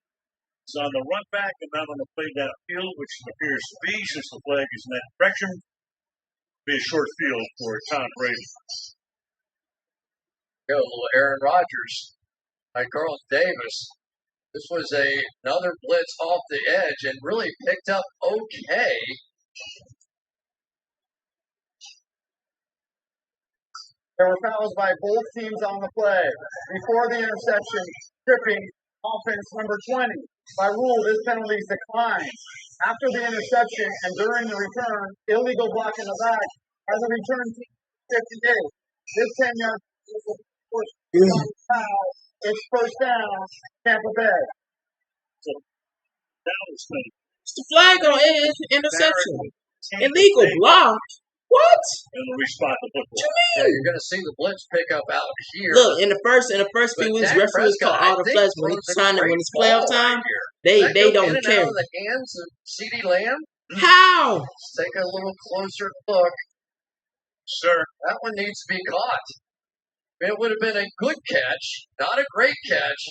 is on the run back and not on the play downfield, which it appears to be since the flag is in that direction, be a short field for Tom Brady. Go, little Aaron Rodgers by Carl Davis. This was another blitz off the edge and really picked up okay There were fouls by both teams on the play. Before the interception, tripping offense number 20. By rule, this penalty is declined. After the interception and during the return, illegal block in the back as a return team 58. This 10-yard foul. It's first down, Tampa Bay. It's the flag on interception. Illegal block. What? And we spot the football. What you mean? Yeah, you're going to see the blitz pick up out here. Look, in the first few weeks, referees call all the flags when it's playoff time. They don't care. Out of the hands of CeeDee Lamb. How? Let's take a little closer look. Sir, that one needs to be caught. It would have been a good catch, not a great catch,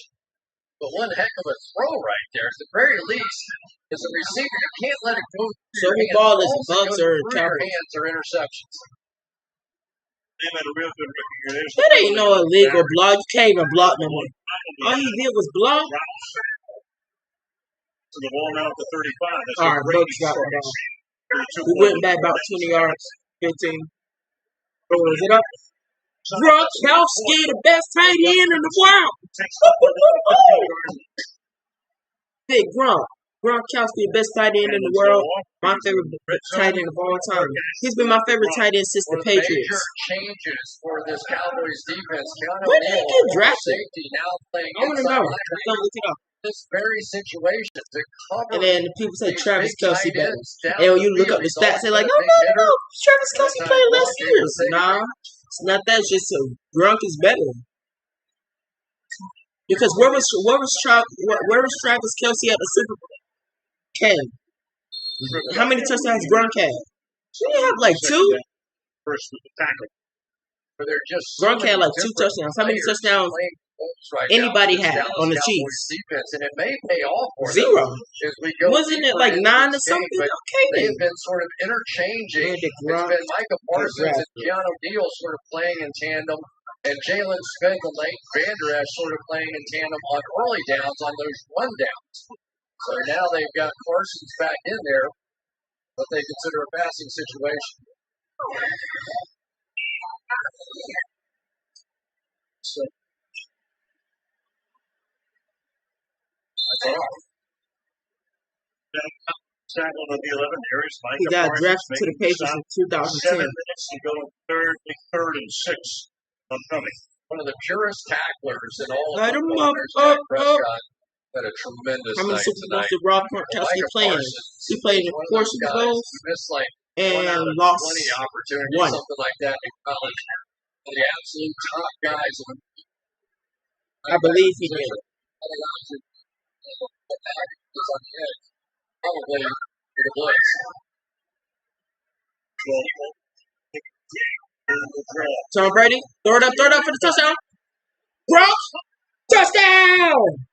but one heck of a throw right there. At the very least, as a receiver, you can't let it go through so your hands. ball is Also Bucs or through your Cowboys? hands or interceptions. they made a real good rookie year. That ain't no illegal block. You can't even block no more. All he did was block. So the ball now to 35. That's all right, Bucs got it down. We went back about 20 yards, 15. Oh, is it up? Gronkowski, the best tight end in the world. Big Gronk. Gronkowski, the best tight end in the world. My favorite tight end of all time. He's been my favorite tight end since the Patriots. Major changes for this Cowboys defense. When did he get drafted? Safety now playing I want to know. this very situation to cover. And then people say Travis Kelce better. And when you look up the stats, they're like, no. Travis Kelce played less years. Nah, it's not that. It's just Gronk is better. Because where was Travis Kelce at the Super Bowl? How many touchdowns Gronk had? Did he have like 2? First with the tackle. Gronk had like 2 touchdowns. How many touchdowns anybody had on the Chiefs? Defense, and it may pay off for 0. As we go Wasn't it like 9 or something? Okay, they've been sort of interchanging. It's been Micah Parsons and Keanu Neal sort of playing in tandem, and Jalen Smith and Leighton Vander Esch sort of playing in tandem on early downs on those rundowns. So now they've got Parsons back in there, what they consider a passing situation. So that's all. Tackle of the 11 years. He got drafted to the Patriots in 2010. 7 minutes to go. Third and 6 upcoming. One of the purest tacklers in all Light of him football. up. Prescott had a tremendous How many night Super Bowls tonight. did Rob Gronkowski play in? He played in a portion of those Missed like and lost 20 opportunities, 1. something like that in college. The absolute top guys. I believe he did. Probably in the blitz. Tom Brady, throw it up for the touchdown. Gronk, touchdown!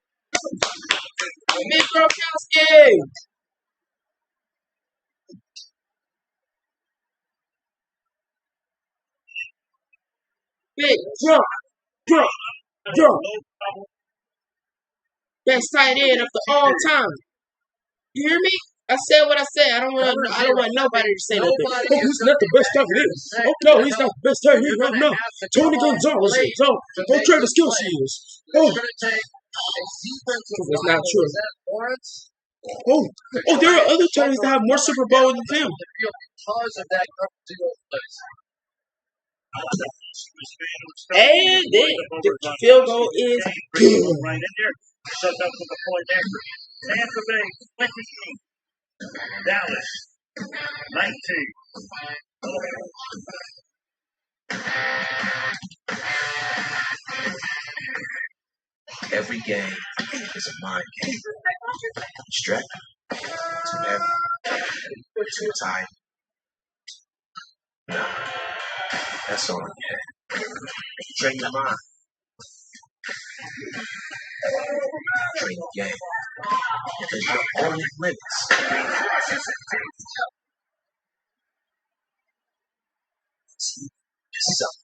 Big Gronkowski. Big Gronk. Best tight end of all time. You hear me? I said what I said. I don't want nobody to say nothing. Oh, he's not the best tight end. Oh no, he's not the best tight end right now. Tony Gonzalez is. Don't Travis Kelce is. Oh, it's not true. Oh, there are other tight ends that have more Super Bowls than him. Because of that And then the field goal is good. Right in there. Shut up with the point after. Tampa Bay 28. Dallas 19. Every game is a mind game. Strap to every too tight. No, that's all again. Train your mind. Train the game. Because you're only limits. Yourself.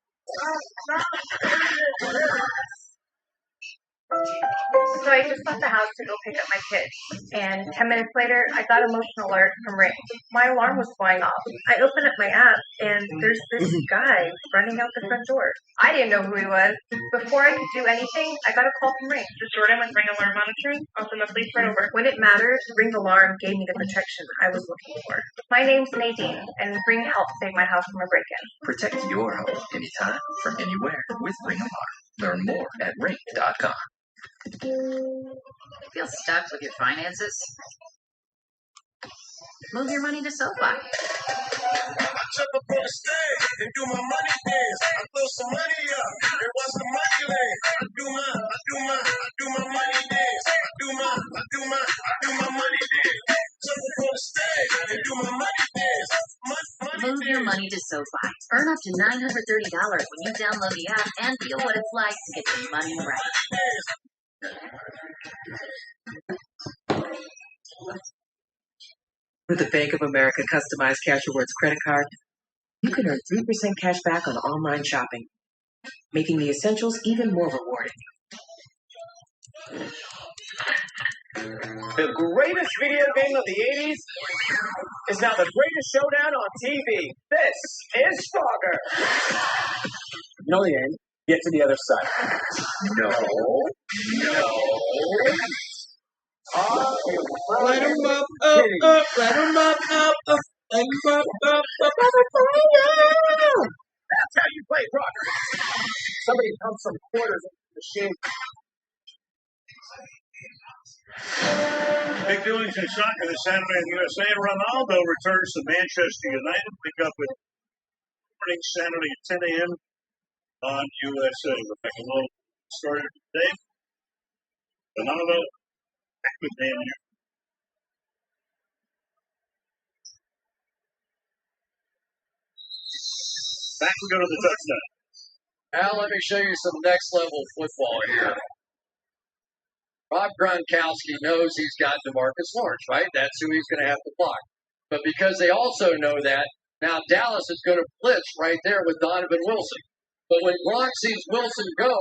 So I just left the house to go pick up my kids, and 10 minutes later, I got a motion alert from Ring. My alarm was going off. I open up my app, and there's this guy running out the front door. I didn't know who he was. Before I could do anything, I got a call from Ring. This is Jordan with Ring Alarm Monitoring. I'll send the police right over. When it mattered, Ring's alarm gave me the protection I was looking for. My name's Nadine, and Ring helped save my house from a break-in. Protect your home anytime, from anywhere with Ring Alarm. Learn more at ring.com. Feel stuck with your finances? Move your money to SoFi. I jump up on the stage and do my money dance. I throw some money up and watch the money land. I do my money dance. I do my money dance. Jump up on the stage and do my money dance. Move your money to SoFi. Earn up to $930 when you download the app and feel what it's like to get your money right. With the Bank of America customized Cash Rewards credit card, you can earn 3% cash back on online shopping, making the essentials even more rewarding. The greatest video game of the 80s is now the greatest showdown on TV. This is Frogger. No, you ain't. Get to the other side. No. Light 'em up, light 'em up, light 'em up, light 'em up. That's how you play Frogger. Somebody pump some quarters into the machine. Big doings in soccer this Saturday in the USA. Ronaldo returns to Manchester United. Pick up with morning Saturday at 10 a.m. on USA. Rebecca Lowe started today. Ronaldo back with Man U. Back we go to the touchdown. Now let me show you some next level football here. Rob Gronkowski knows he's got DeMarcus Lawrence, right? That's who he's going to have to block. But because they also know that, now Dallas is going to blitz right there with Donovan Wilson. But when Gronk sees Wilson go,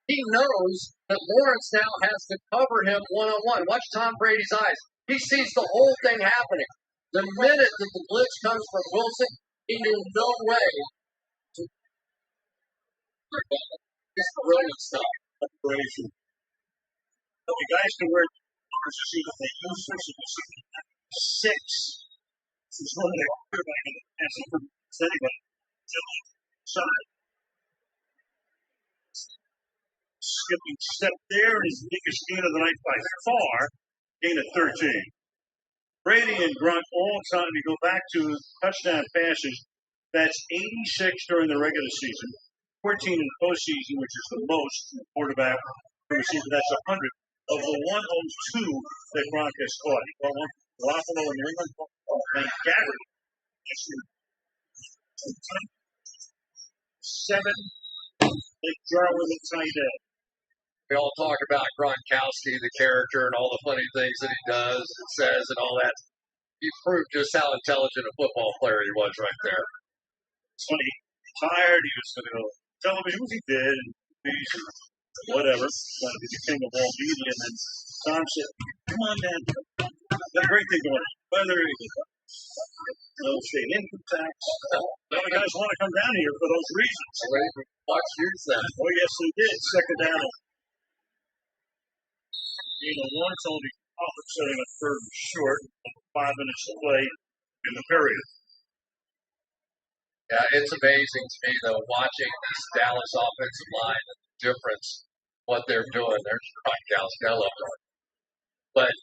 he knows that Lawrence now has to cover him one-on-one. Watch Tom Brady's eyes. He sees the whole thing happening. The minute that the blitz comes from Wilson, he knew no way to. It's brilliant stuff. Operation. The guys can wear numbers to see what they use for. So you see 6. This is one of their quarterback and passing from anybody. Side. Skipping step there, and his biggest gain of the night by far, gain of 13. Brady and Grunt all time, you go back to touchdown passes, that's 86 during the regular season, 14 in the postseason, which is the most in the quarterback for the season. That's 100 of the 102 that Gronk has caught. He caught one from Buffalo and New England, and Garrett. 7, Nick Jarwin, the tight end. We all talk about Gronkowski, the character, and all the funny things that he does and says and all that. He proved just how intelligent a football player he was right there. So he retired, he was going to go television, which he did, and whatever, trying to be the king of all media. And then Tom said, come on, Dan. Got a great thing going on. Weather, no state income tax. A lot of guys want to come down here for those reasons. Bucs use that. Oh, yes, they did. Second down. Lawrence only setting a third and short, 5 minutes to play in the period. Yeah, it's amazing to me, though, watching this Dallas offensive line and the difference, what they're doing. There's Gronkowski. I love that. But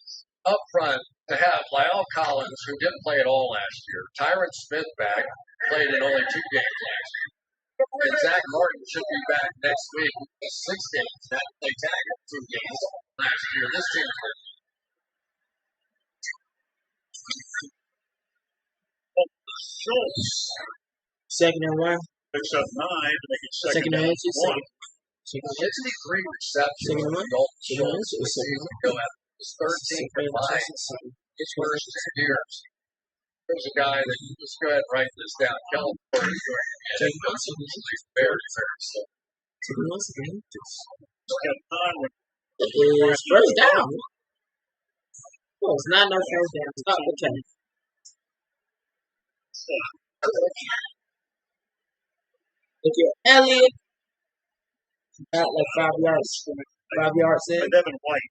up front, to have Lyle Collins, who didn't play at all last year, Tyron Smith back, played in only 2 games last year. And Zach Martin should be back next week with 6 games. That they tagged 2 games last year. This team is Schultz. Second and 1. Picks up 9 to make it second and down 1. It's the 3 receptions. Second and 1. Schultz this season go after his 13th combined. His first 2 years. There's a guy that you just go ahead and write this down. Kellen Porter is going to be very, very soon. Got 9 with It's first down. Oh, it's not no first down. Stop the count. Look at Elliott. Got like 5 yards. 5 yards in. Devin White.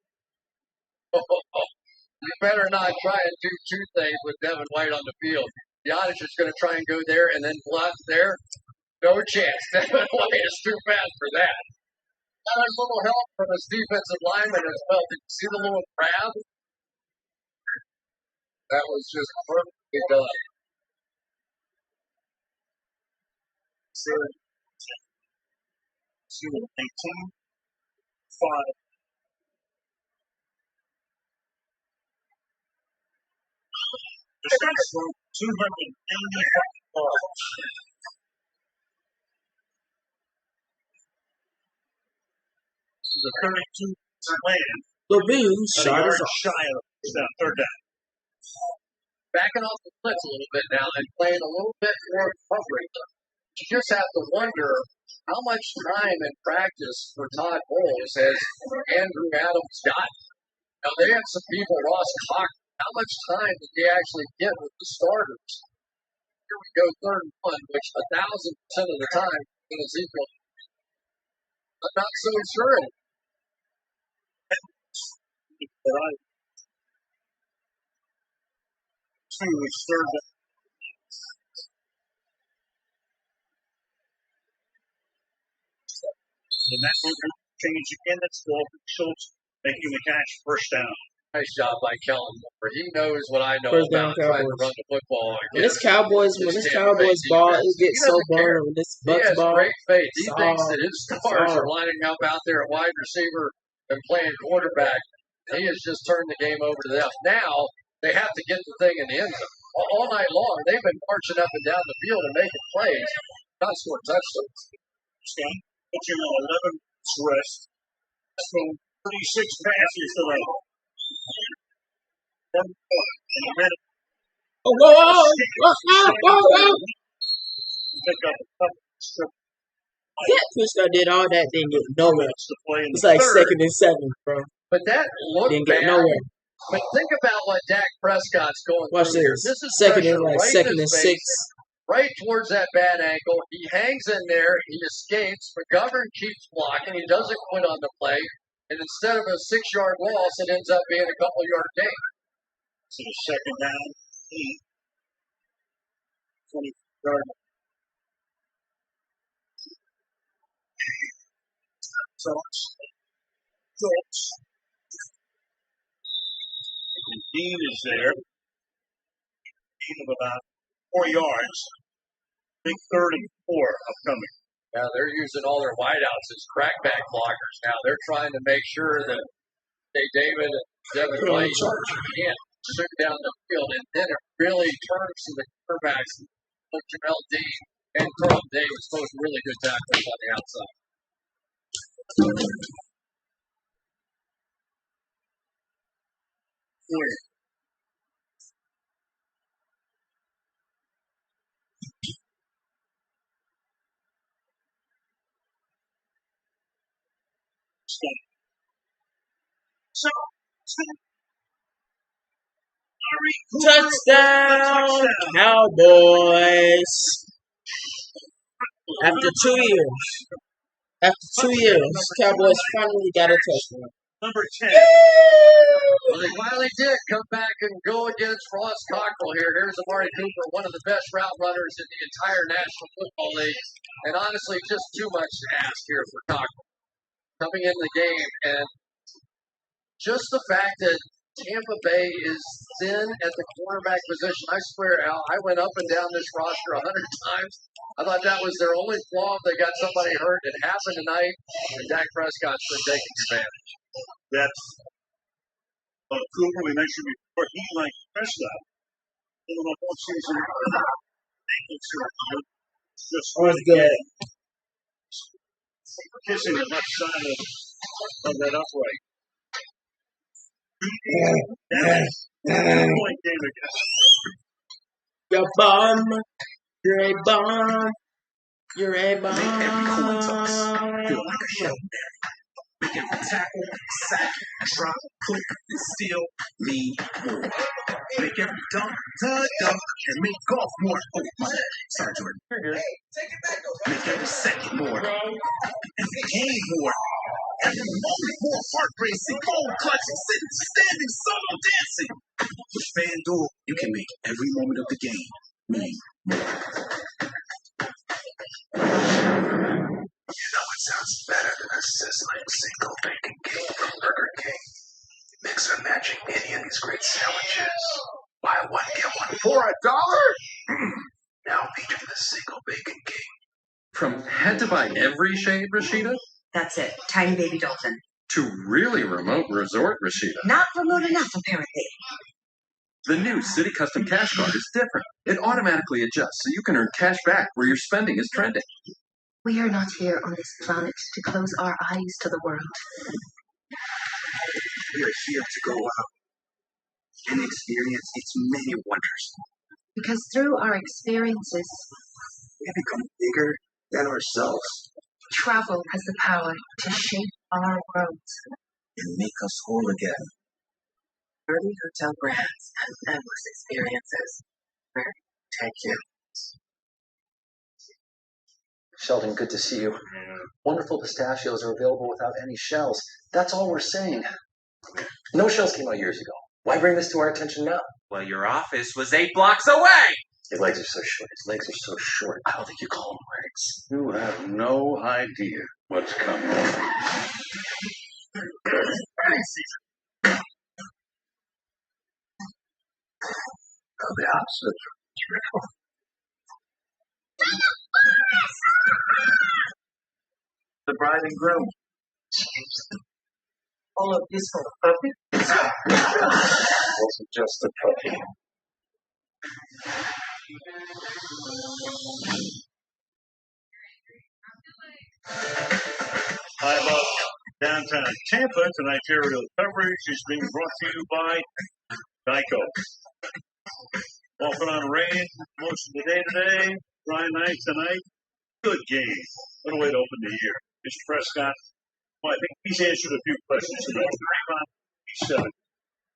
You better not try and do two things with Devin White on the field. The auditor's going to try and go there and then bluff there. No chance. Devin White is too fast for that. Got a little help from his defensive lineman as well. Did you see the little grab? That was just perfectly done. So, 18, 5. Just thrown 285 yards. This is a 32 land. Levine shot is shy of third down. Backing off the blitz a little bit now and playing a little bit more coverage. You just have to wonder how much time and practice for Todd Bowles has Andrew Adams got. Now, they had some people, Ross Cox. How much time did they actually get with the starters? Here we go, 3rd and 1, which 1,000% of the time in Ezekiel. I'm not so sure. Two is third down. And that will change again. That's Walter Schultz making the catch, first down. Nice job by Kellen Moore. He knows what I know First down about trying to Cowboys. run the football. When this Cowboys ball, it gets so boring. When this He Bucs has ball, great faith. He it's thinks all- that his stars are lining up out there at wide receiver and playing quarterback. He has just turned the game over to them. Now, they have to get the thing in the end zone. All night long, they've been marching up and down the field and making plays, not scoring touchdowns. Put you on 11 rest. So 36 passes to them. Oh, whoa, whoa, whoa. Pick up a couple strip. That Prescott did all that, didn't get nowhere. It's like third. 2nd and 7, bro. But that looked Didn't get bad. nowhere. But think about what Dak Prescott's going Watch through here. this. This is Second pressure and like right in 2nd his and face, 6. right towards that bad ankle. He hangs in there. He escapes. McGovern keeps blocking. He doesn't quit on the play. And instead of a 6-yard loss, it ends up being a couple-yard gain. So the second down, 8. 20-yard. Schultz. And Dean is there. Dean of about 4 yards. Big 3rd and 4 upcoming. Now they're using all their wideouts as crackback blockers. Now they're trying to make sure that David and Devin White can't shoot down the field, and then it really turns to the quarterbacks. Jamel Dean and Carl Davis, both really good tacklers on the outside. Touchdown, Cowboys. After 2 years. Cowboys finally got a touchdown. Number 10. Well, they finally did come back and go against Ross Cockrell here. Here's Amari Cooper, one of the best route runners in the entire National Football League. And honestly, just too much to ask here for Cockrell. Coming in the game, and just the fact that Tampa Bay is thin at the quarterback position. I swear, Al, I went up and down this roster 100 times. I thought that was their only flaw. They got somebody hurt. It happened tonight, and Dak Prescott's been taking advantage. That's Cooper, we mentioned before. He, like Prescott, in the whole season, just was good. Kissing the left side of that upright. Point David. You're a bum. You're a bum. You're a bum. Make every coin toss feel like a Hail Mary. Make every tackle, sack, drop, cook, and steal mean more. Make every dunk, dunk, and make golf more. Oh, my bad. Sorry, Jordan. Make every second more. Every game more. Every moment more heart racing, cold clutching, sitting, standing, solo dancing. With FanDuel, you can make every moment of the game mean more. You know it sounds better than a sizzling single bacon cake from Burger King. Mix or matching any of these great sandwiches. Buy one, get one for $1. Now featuring the single bacon king. From had to buy every shade, Rashida, That's it. Tiny baby Dalton. to really remote resort, Rashida. Not remote enough, apparently. The new City Custom Cash Card is different. It automatically adjusts so you can earn cash back where your spending is trending. We are not here on this planet to close our eyes to the world. We are here to go out and experience its many wonders. Because through our experiences, We become bigger than ourselves travel has the power to shape our worlds. and make us whole again. 30 hotel brands and endless experiences. Thank you. Sheldon, good to see you. Wonderful pistachios are available without any shells. That's all we're saying. No shells came out years ago. Why bring this to our attention now? Well, your office was 8 blocks away. His legs are so short. His legs are so short. I don't think you call them legs. You have no idea what's coming. The opposite. The bride and groom. All of this for a puppy? Wasn't just a puppy. Hi, about downtown Tampa. Tonight's aerial coverage is being brought to you by Geico. Walking on rain most of the day today. Dry night tonight. Good game. What a way to open the year. Mr. Prescott, well, I think he's answered a few questions today. He's 7.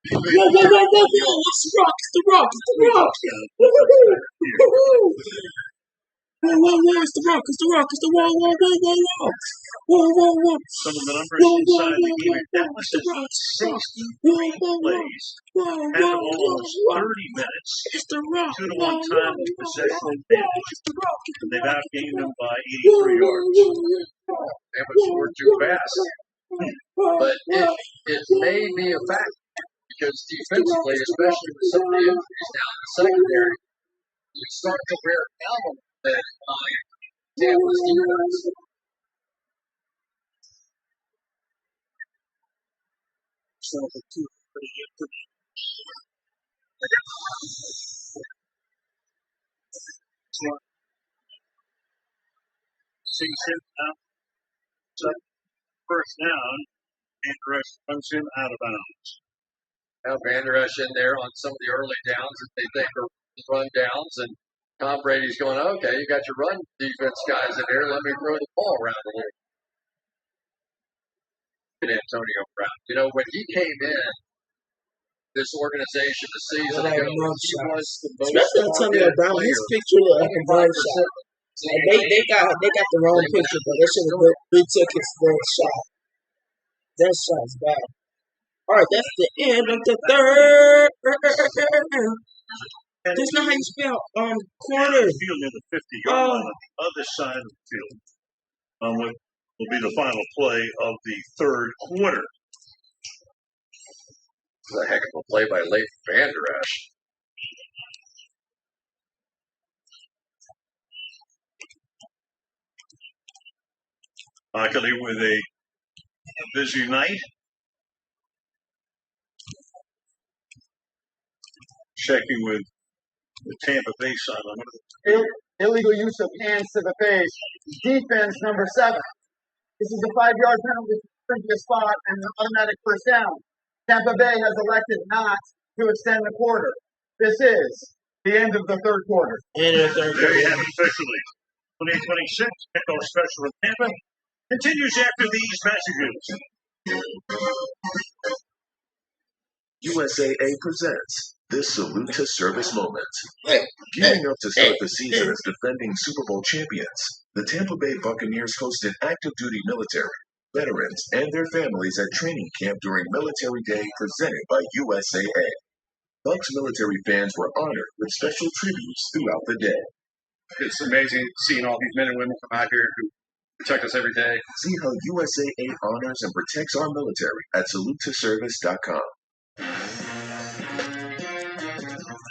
Whoa, whoa, whoa, whoa, whoa, it's the Rock, it's the Rock, it's the Rock. Whoa, whoa, it's the Rock, it's the Rock, it's the whoa, whoa, whoa, whoa, whoa. Whoa, whoa, whoa. Some of the numbers inside the game are Dallas has 63 plays at almost 30 minutes. It's the Rock. 2-1 time of possession advantage. And they've outgained them by 83 yards. Tampa's scored too fast. But it may be a fact because defensively, especially with some of the injuries down in the secondary, you start to wear down that Tampa's defense. Season out. First down, and the rest comes in out of bounds. Now Van Der Esch in there on some of the early downs that they think are run downs, and Tom Brady's going, okay, you got your run defense guys in here, let me throw the ball around a little. Antonio Brown. You know, when he came in, this organization, the season ago, he was the most especially Antonio Brown, his picture looked like a blind shot. And they got the wrong picture, but they should have retook his shot. That shot's bad. All right, that's the end of the third. That's not how you spell quarter. Field near the 50-yard line on the other side of the field. What will be the final play of the third quarter. This is a heck of a play by Leighton Van Der Esch. Luckily, with a busy night. Checking with the Tampa Bay side. Illegal use of hands to the face. Defense number 7. This is a 5-yard penalty for the spot and an automatic first down. Tampa Bay has elected not to extend the quarter. This is the end of the third quarter. There you have it officially. 2026 kickoff special in Tampa continues after these messages. USAA presents this Salute to Service moment. Gearing up to start the season as defending Super Bowl champions, the Tampa Bay Buccaneers hosted active duty military, veterans, and their families at training camp during Military Day presented by USAA. Bucs military fans were honored with special tributes throughout the day. It's amazing seeing all these men and women come out here who protect us every day. See how USAA honors and protects our military at salutetoservice.com.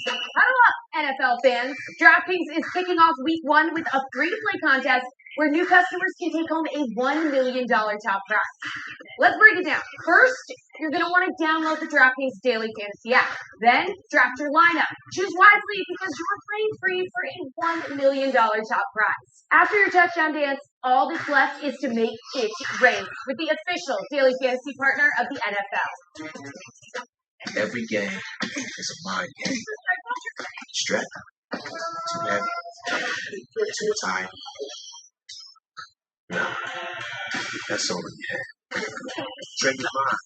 Huddle up, NFL fans. DraftKings is kicking off week 1 with a free-to-play contest where new customers can take home a $1 million top prize. Let's break it down. First, you're going to want to download the DraftKings Daily Fantasy app. Then, draft your lineup. Choose wisely because you're playing free for a $1 million top prize. After your touchdown dance, all that's left is to make it rain with the official Daily Fantasy partner of the NFL. Every game is a mind game. Strap. Too heavy. Too tight. No. That's all in your head. Train your mind.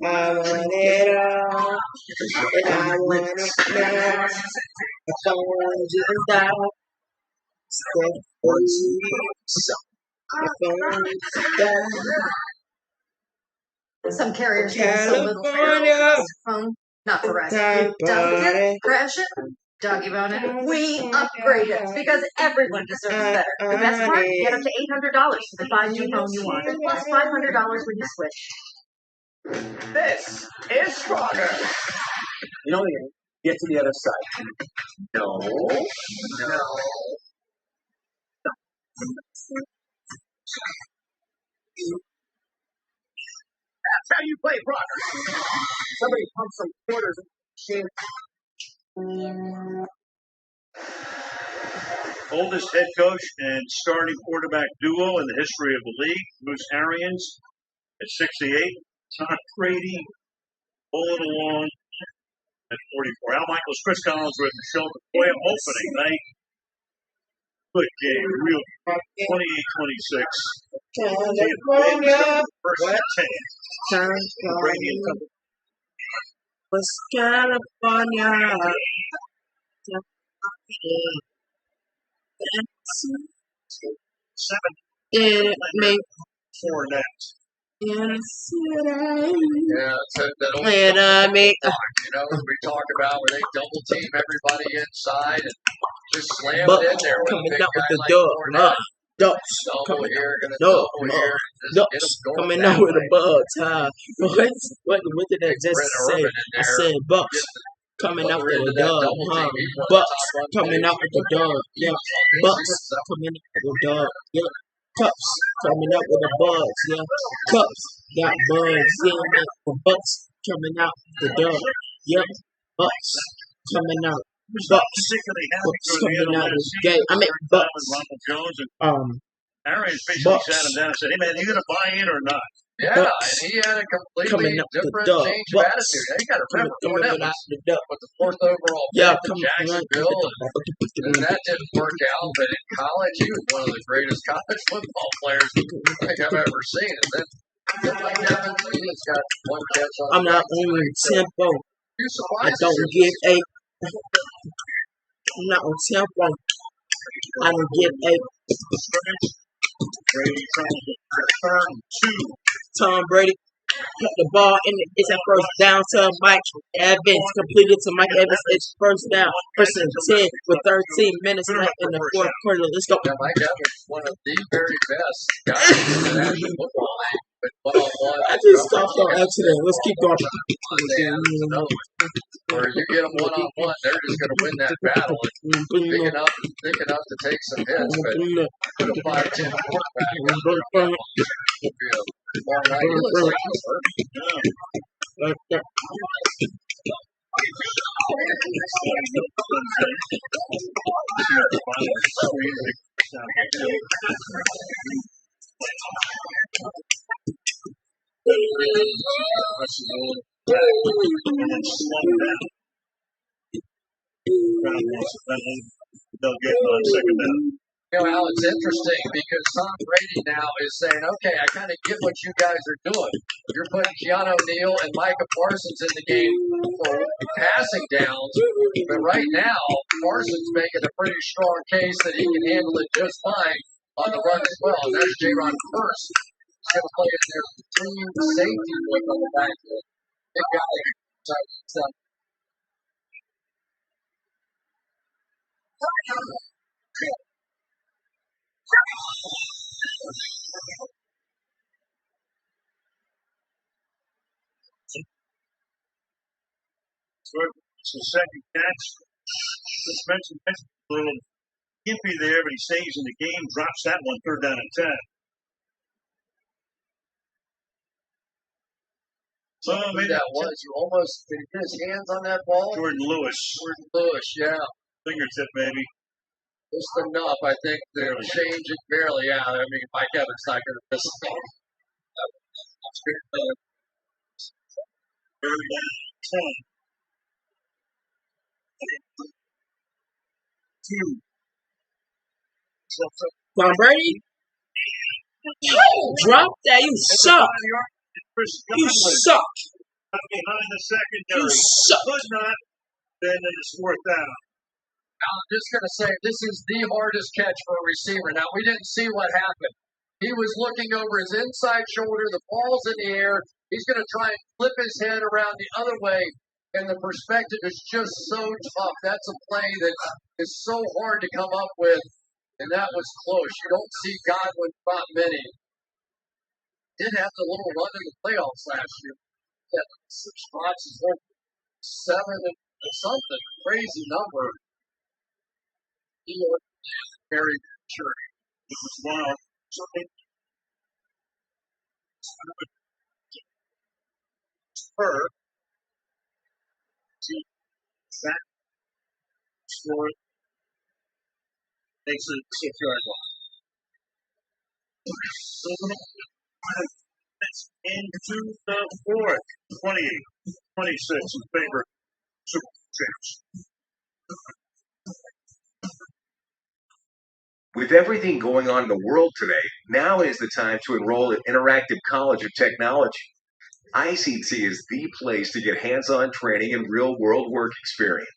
I want it all, and I want it now. I found you down. Step for you. I found you down. Some carriers get so little phone, not Verizon. Dunk it, crash it, doggy bone it. We upgrade it because everyone deserves better. The best part, get up to $800 for the 5G phone you want, plus $500 when you switch. This is Stronger. You know, get to the other side. No. That's how you play Stronger. Somebody pump some quarters in the machine. Oldest head coach and starting quarterback duo in the history of the league, Bruce Arians at 68, Tom Brady pulling along at 44. Al Michaels, Chris Collins with Michelle DePoy opening night. Good game, real 28-26. California, First 10. Brady and company. was California. Seven. It made 4 next. Yeah, that's that old And I mean, you know, we talk about where they double team everybody inside and just slam Bucs it in there with a coming big out with guy the like dub, Fournette. Ducks Double coming here, out, gonna double here. Ducks coming out with the Bucs, huh? What did I just say? I said Bucs coming out with the dub, huh? Bucs coming out with the dub, yeah. Bucs coming out with the dub, yeah. Cups coming out with the bugs, yeah. Cups got bugs, yeah. The Bucs coming out with the dub, yeah. Bucs coming out. Bucs coming out with the game. I mean Bucs. Arians basically sat him down and said, "Hey man, you gonna buy in or not?" Yeah, and he had a completely different change of attitude. You got to remember, Fournette was the 4th overall pick to Jacksonville, and that didn't work out. But in college, he was one of the greatest college football players I think I've ever seen. And then, just like Evans, he's got 1 catch on. I'm not on tempo. I don't give a. I'm not on tempo. I don't give a. Brady trying to return 2. Tom Brady put the ball in. It's a first down to Mike Evans. Completed to Mike Evans. It's first down. First and 10 with 13 minutes left in the 4th quarter. Let's go. Yeah, Mike Evans, one of the very best guys in the National Football League. One-on-one. I just stopped on accident. Let's keep going. Where you get them one-on-one, they're just going to win that battle. Big enough to take some hits, but put a 5'10" quarterback. They'll get on second down. You know, Al, it's interesting because Tom Brady now is saying, okay, I kind of get what you guys are doing. You're putting Keanu Neal and Micah Parsons in the game for passing downs, but right now, Parsons making a pretty strong case that he can handle it just fine on the run as well. And that's J-Ron first. He's going to play in their team safety look on the back end. Big guy. It's the second catch. Just mentioned a little gimpy there, but he stays in the game, drops that one, 3rd down and 10. So maybe that was. You almost did he get his hands on that ball? Jordan Lewis, yeah. Fingertip, maybe. Just enough, I think, to change it barely out. I mean, Mike Evans not going to miss it. Third down, 10. 2. Tom Brady? Drop that. You suck. You suck. Behind the secondary. You suck. Could not. Then it's 4th down. I'm just going to say, this is the hardest catch for a receiver. Now, we didn't see what happened. He was looking over his inside shoulder. The ball's in the air. He's going to try and flip his head around the other way, and the perspective is just so tough. That's a play that is so hard to come up with, and that was close. You don't see Godwin drop many. Did have the little run in the playoffs last year. Yeah, 6 spots is like 7 and something. Crazy number. He was very sure. It was wild. Spur. That score makes it 6-yard line. That's into the 4th. 28-26 in favor of Super Bowl champs. With everything going on in the world today, now is the time to enroll at Interactive College of Technology. ICT is the place to get hands-on training and real-world work experience.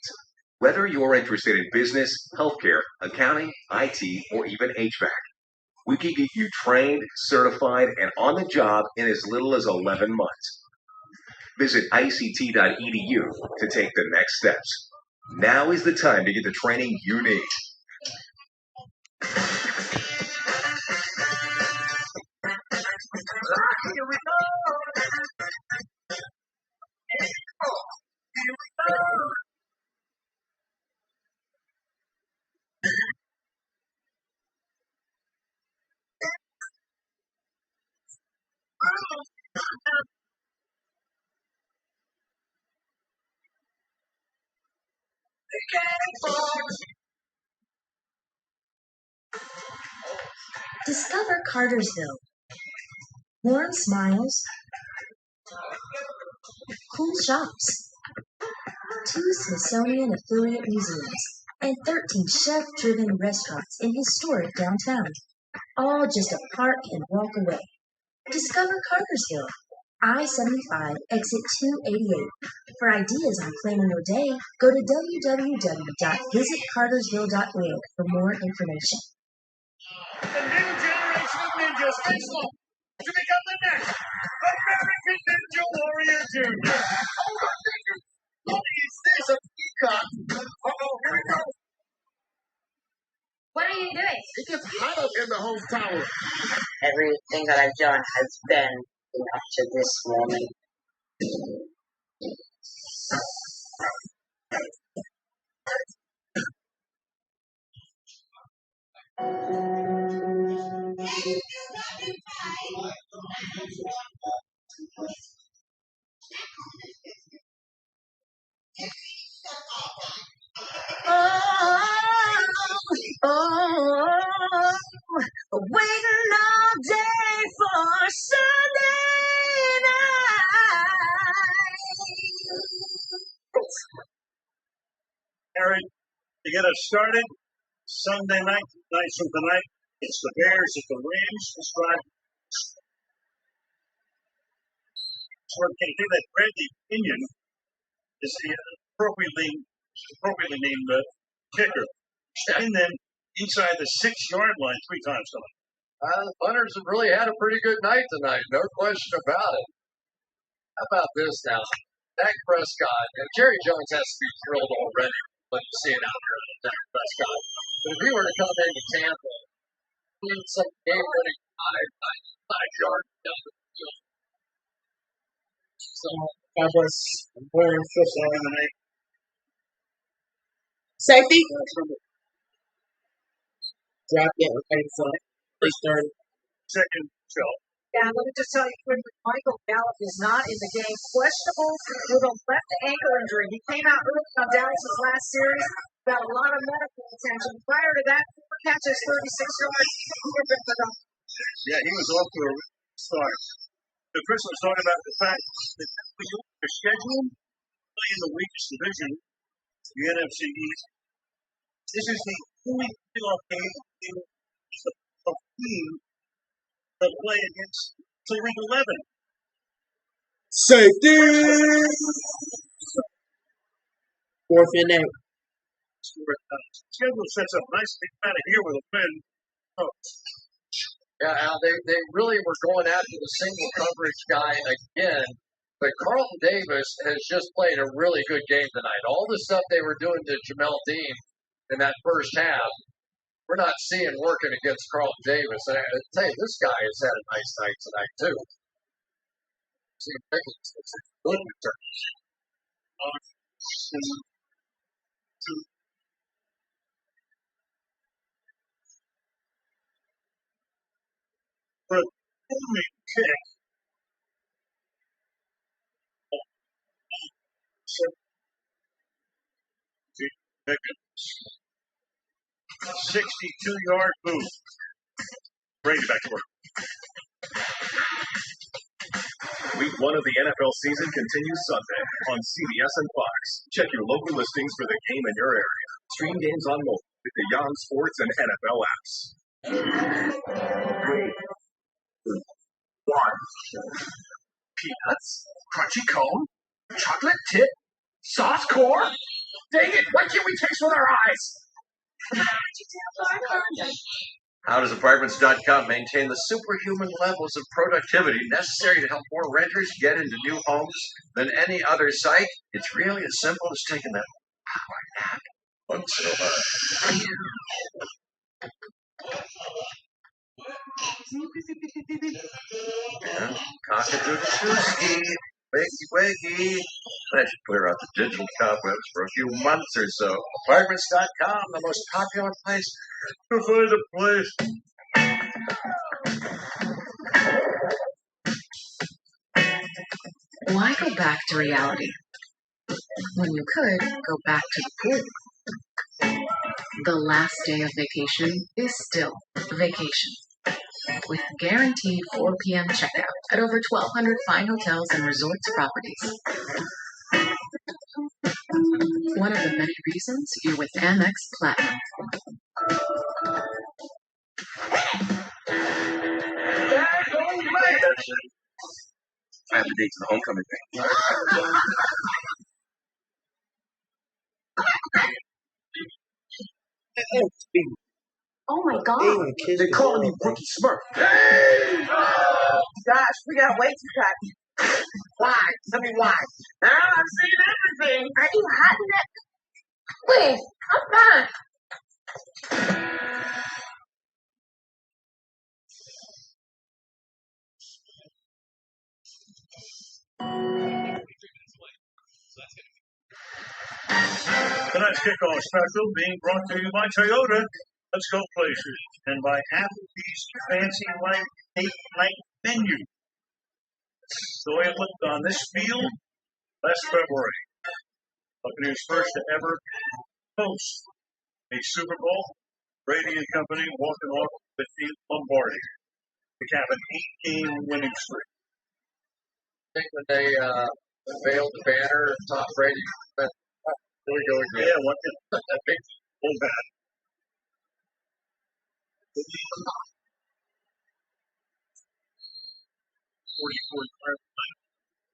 Whether you're interested in business, healthcare, accounting, IT, or even HVAC, we can get you trained, certified, and on the job in as little as 11 months. Visit ict.edu to take the next steps. Now is the time to get the training you need. Here we go. Here we go. Discover Cartersville. Warm smiles, cool shops, 2 Smithsonian affiliate museums, and 13 chef-driven restaurants in historic downtown. All just a park and walk away. Discover Cartersville. I-75, exit 288. For ideas on planning your day, go to www.visitcartersville.org for more information. The new generation of ninjas face off to become the next American Ninja Warrior Jr. What is this? A peacock? Uh-oh, here we go. What are you doing? It gets hot up in the home tower. Everything that I've done has been up to this moment. Waiting all day for Sunday night. Aaron, to get us started, Sunday night from tonight, it's the Bears at the Rams. Describe. So we can do that. Bradley Pinion is the appropriately named kicker. And then inside the 6-yard line 3 times tonight. The Punters have really had a pretty good night tonight, no question about it. How about this now? Dak Prescott, and Jerry Jones has to be thrilled already when you see it out there, Dak Prescott. But if he were to come into Tampa, need some game-winning 5 yard down the field. So, Cowboys wearing football. Safety. Drop it. Okay, so first third. Second shell. Yeah, let me just tell you quickly, Michael Gallup is not in the game. Questionable with a left ankle injury. He came out early on Dallas' last series, got a lot of medical attention. Prior to that, 4 catches, 36 yards. Yeah, he was off to a start. But Chris was talking about the fact that when you look at the schedule, play in the weakest division, the NFC East. This is the only playoff game of team that play against till week 11. Safety. 4th and 8. Schedule sets up nicely kind of here with a win. Oh. Yeah, Al, they really were going after the single coverage guy again, but Carlton Davis has just played a really good game tonight. All the stuff they were doing to Jamel Dean in that first half, we're not seeing working against Carlton Davis. And I tell you, this guy has had a nice night tonight, too. See, it's a good return. But only kick. 62-yard move. Brady back to work. Week 1 of the NFL season continues Sunday on CBS and Fox. Check your local listings for the game in your area. Stream games on mobile with the Yahoo Sports and NFL apps. 3, 2, 1. Peanuts, crunchy cone, chocolate tip, sauce core. Dang it, why can't we taste with our eyes? How does Apartments.com maintain the superhuman levels of productivity necessary to help more renters get into new homes than any other site? It's really as simple as taking that power nap once in a while. Yeah, cock-a-doodle-doo-ski, wakey-wakey. That should clear out the digital cobwebs for a few months or so. Apartments.com, the most popular place to find a place. Why go back to reality when you could go back to the pool? The last day of vacation is still vacation. With guaranteed 4 p.m. checkout at over 1,200 fine hotels and resorts properties. One of the many reasons you're with Amex Platinum. I have the date to the homecoming thing. Oh my God. They calling me Rookie Smurf. Hey! Gosh, we got way too tight. Why? Tell me why. Now I've seen everything. Are you hot in that? Please, I'm fine. Tonight's kickoff special being brought to you by Toyota. Let's go places. And by Applebee's Fancy Light Date Night Menu. The way it looked on this field last February. Buccaneers' first to ever host a Super Bowl. Brady and company walking off the field Lombardi to cap an 8-game winning streak. I think when they unveiled the banner, Tom Brady, there we go again. Yeah, what the big pull back.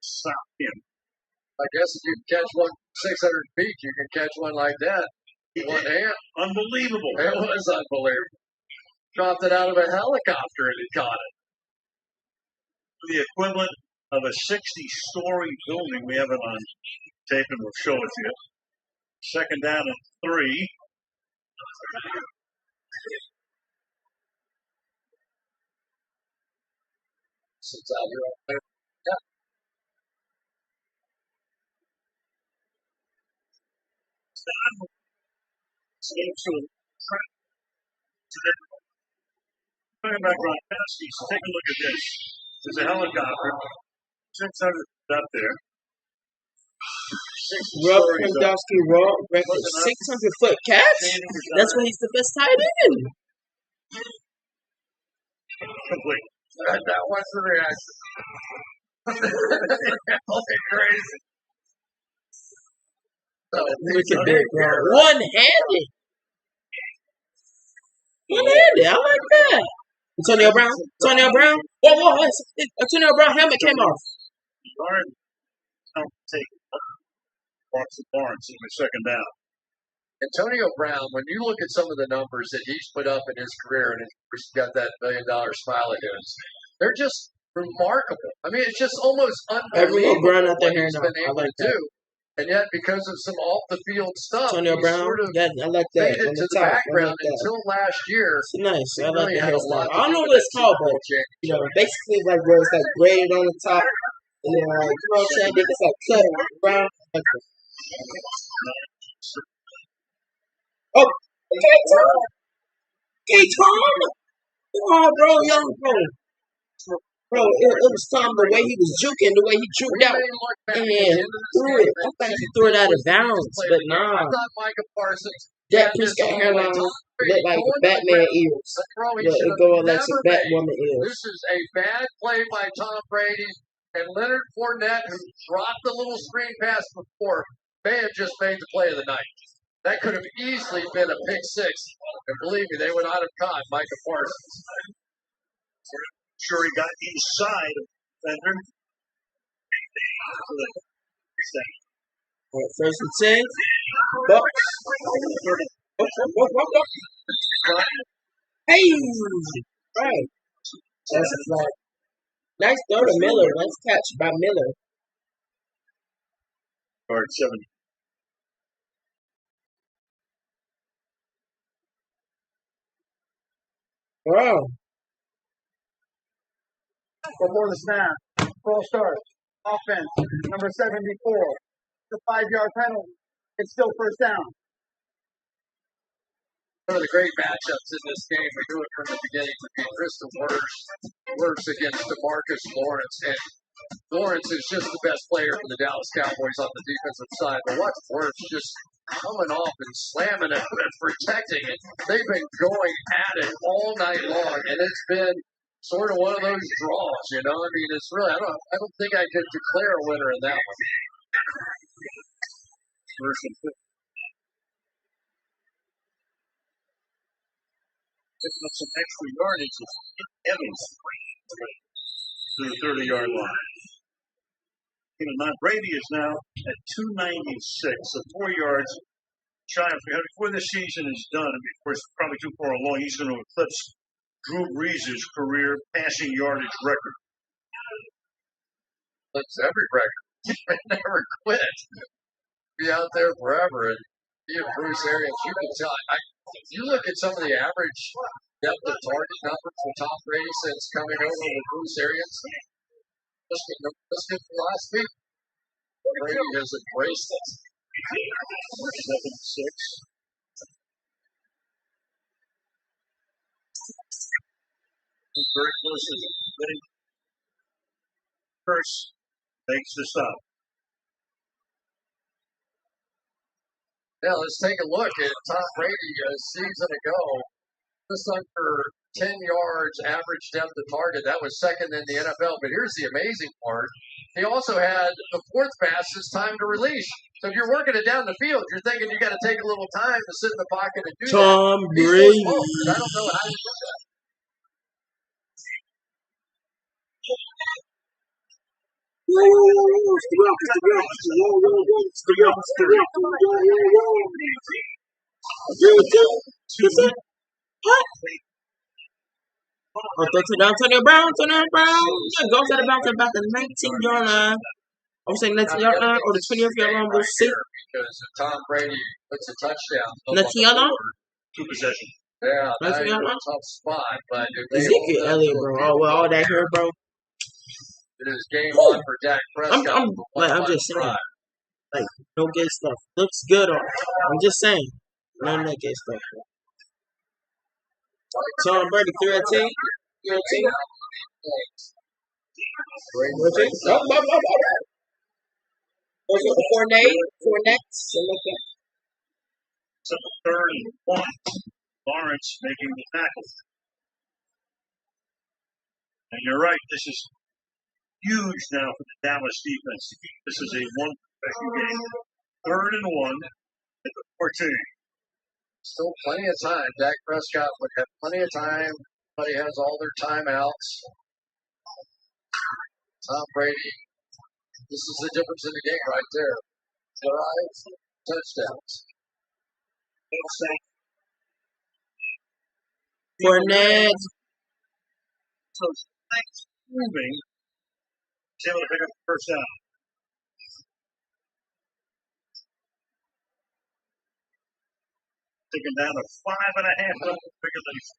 Stop him. I guess if you can catch one 600 feet, you can catch one like that. One hand. Unbelievable. It was unbelievable. Dropped it out of a helicopter and he caught it. The equivalent of a 60-story building. We have it on tape and we'll show it to you. Second down and 3. Sits out here up there. Yeah. Talking about Gronkowski's, take a look at this. There's a helicopter, 600 up there. Rob Gronkowski record 600-foot catch. That's when he's the best tight end. Complete. That was the reaction. Crazy. Look at that, bro. One-handed. One-handed. I like that. Antonio Brown. Antonio Brown. Whoa. Antonio Brown helmet came off. Guard, don't take walks the Barnes in the second down. Antonio Brown, when you look at some of the numbers that he's put up in his career, and he's got that $1 million smile at his, they're just remarkable. I mean, it's just almost unbelievable Brown out there what he's now. been able I like to do. And yet, because of some off-the-field stuff, Antonio he Brown, sort of I like that. faded On to the the top. background I like that. until last year. It's nice. He I like really the had a hairstyle. lot to I don't do know with what it's that called, Super Bowl but championship. basically like where it's like braided on the top, and then like you know what I'm saying? Then it's like cut around. Like oh, K-Tom! K-Tom! Oh, bro, young bro. Bro, it was Tom, the way he was juking, the way he juked out, and threw it. I thought he threw it out of bounds, but nah. I thought Micah Parsons That Prescott hairline looked like Batman ears. Yeah, it go like some Batwoman ears. This is a bad play by Tom Brady and Leonard Fournette, who dropped the little screen pass before, may have just made the play of the night. That could have easily been a pick six, and believe me, they would not have caught Micah Parsons. Sure, he got inside of Fender. First and 10. Bucs. Hey! Right. That's a flag. Nice throw to Miller. Nice catch by Miller. Guard 7. Wow. Before the snap, full start, offense, number 74. The 5-yard penalty. It's still first down. One of the great matchups in this game, we knew it from the beginning, would be Crystal Wirfs against DeMarcus Lawrence. And Lawrence is just the best player for the Dallas Cowboys on the defensive side. But watch Wirfs just coming off and slamming it and protecting it. They've been going at it all night long, and it's been sort of one of those draws, you know. I mean, it's really, I don't think I could declare a winner in that one. First and 5. Picking up some extra yardage with Evans to the 30-yard line. Brady is now at 296, so 4 yards shy of 300. Before this season is done, of course, probably too far along, he's going to eclipse Drew Brees' career passing yardage record. That's every record. He may never quit. Be out there forever. And he and Bruce Arians, you can tell. You look at some of the average depth of target numbers for Tom Brady since coming over with Bruce Arians. Let's get from last week. Brady has embraced it. 7-6. Very close to getting first makes the stop. Now let's take a look at Tom Brady a season ago. Just under 10 yards average depth of target. That was second in the NFL. But here's the amazing part. he also had the fourth fastest time to release. So if you're working it down the field, you're thinking you got to take a little time to sit in the pocket and do Tom that. He's Brady. doing both, and I don't know how he does that. Antonio Brown. Yeah, goes at about the 19-yard line. I was saying 19-yard line or the 20th-yard line. We'll see. Because if Tom Brady puts a touchdown, 19-yard line? 2 possessions. Yeah, now 19-yard you're in a line? tough spot. But if they Ezekiel Elliott, bro. Oh, well, all that here, bro. it is game on for Dak Prescott. I'm just saying. Like, no gay stuff. Looks good on. I'm just saying. None of that gay stuff. Tom Brady, 3 at 10. 3 at 10. Fournette. So 3rd and 1. Lawrence making the tackle. And you're right, this is huge now for the Dallas defense. This is a one-possession game. 3rd and 1 at the 14. Still plenty of time. Dak Prescott would have plenty of time. Everybody has all their timeouts. Tom Brady. This is the difference in the game right there. Drives, touchdowns. Fournette. So thanks moving. He's able to pick up the first down. Taken down to 5.5 regulation.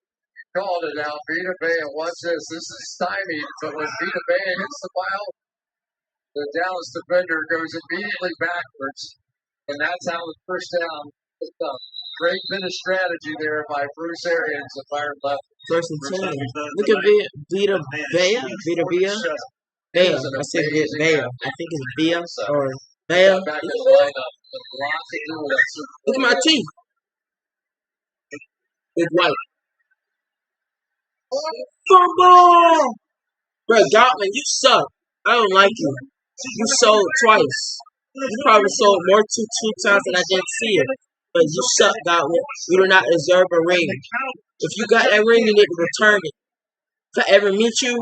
Called it out. Vita Vea, watch this. This is stymied, but when Vita Vea hits the pile, the Dallas defender goes immediately backwards, and that's how the first down is done. Great bit of strategy there by Bruce Arians, the fired left. First and 10. Look at Vita Vea. Vea. I said Vea. I think it's Vea or Vea. Look at my teeth. It's white. Fumble! Bro, Gottman, you suck. I don't like you. You sold twice. You probably sold more two times than I didn't see it. But you suck, Gottman. You do not deserve a ring. If you got that ring, you need to return it. If I ever meet you,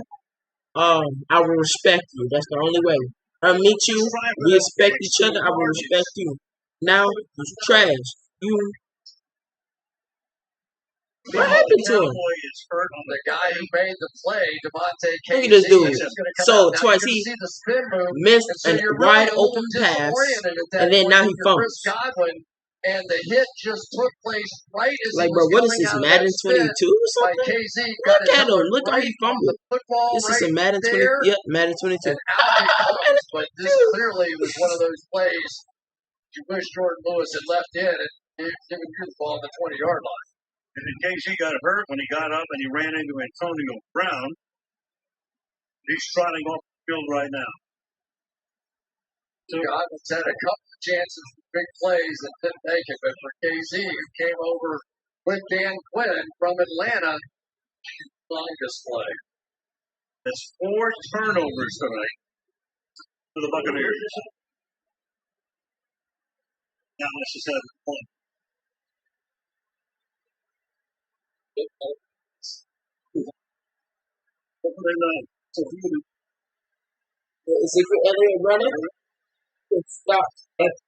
I will respect you. That's the only way. If I meet you, we respect each other, I will respect you. Now, you trash. You. What happened to him? The guy who made the play, Devontae Casey. Look at this dude. So twice he missed a wide open pass, and then now he fumbles. And the hit just took place right as like, bro, what is this, Madden 22 or something? Look at him. Look how he fumbled. This is a Madden 20. Yep, Madden 22. But this clearly was one of those plays you wish Jordan Lewis had left in and given you the ball on the 20-yard line. And then KC got hurt when he got up and he ran into Antonio Brown. He's trotting off the field right now. Godwin's had a couple of chances for big plays and didn't make it, but for KZ, who came over with Dan Quinn from Atlanta, on display. That's 4 turnovers tonight for the Buccaneers. Now let's just have one. Ezekiel Elliott running. It's stop.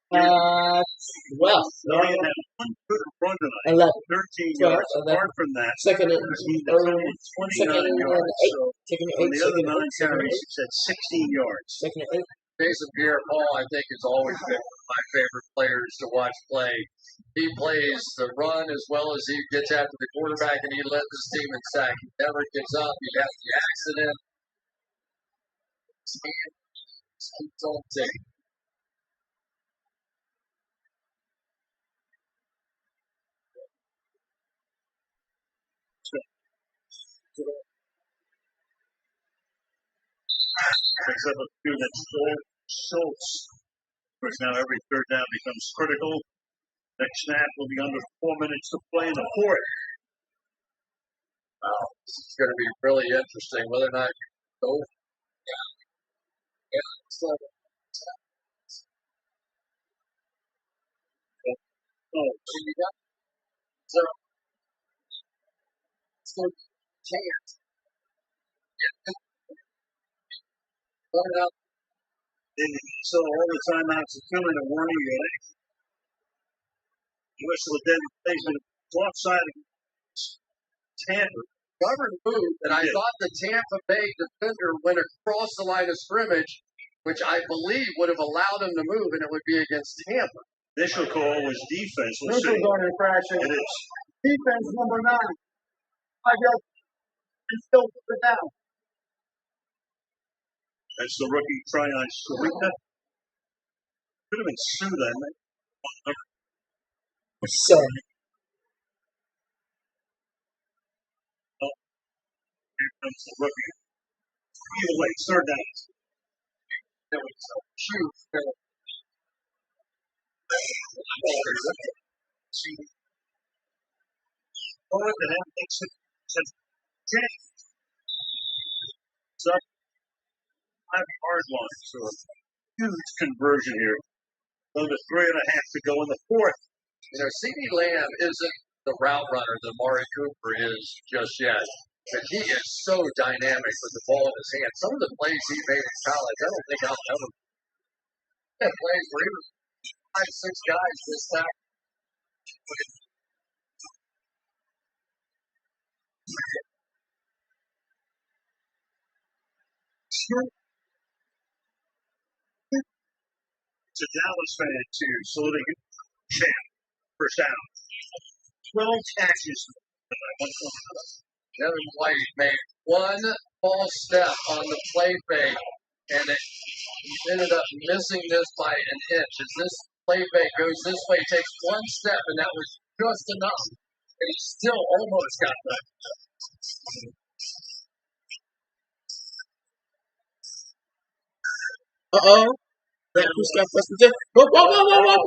Well, He had one good run tonight. 11, 13 12, yards. 11. Apart from that, Second and he's 29 yards. eight. So Taking on it the 8. other Second and 9 carries, he's at 16 yards. Second and 8. Jason Pierre-Paul, I think, has always been one of my favorite players to watch play. He plays the run as well as he gets after the quarterback, and he led this team in sack. He never gives up. He has the accident. He's on tape. Picks up a few that Schultz. Of course, now every third down becomes critical. Next snap will be under 4 minutes to play in the fourth. Wow, this is going to be really interesting whether or not you go down. Oh, so you got so chance. So all the timeouts are filling a warning unit. The whistle then plays the offside Tampa. Governed move, and I thought the Tampa Bay defender went across the line of scrimmage, which I believe would have allowed him to move, and it would be against Tampa. Initial call was defense. Let's Neutral see. zone infraction. It is. Defense number 9. 5 yards. And still put it down. That's the rookie Tryon Sawika. Could have been Sue then. Sorry. Here comes the rookie. Either way, it's third down. There was a huge It's up 5-yard line. So a huge conversion here. Under 3.5 to go in the fourth. You know, CD Lamb isn't the route runner that Amari Cooper is just yet. But he is so dynamic with the ball in his hand. Some of the plays he made in college, I don't think I'll ever. That plays where he was 5, 6 guys this time. It's a Dallas fan too, so they get champ first down. 12 catches. Devin White made one false step on the play fake, and he ended up missing this by an inch. As this play fake goes this way, takes one step, and that was just enough. And he still almost got that. Uh-oh. That push got busted. Whoa, whoa, whoa, whoa, whoa.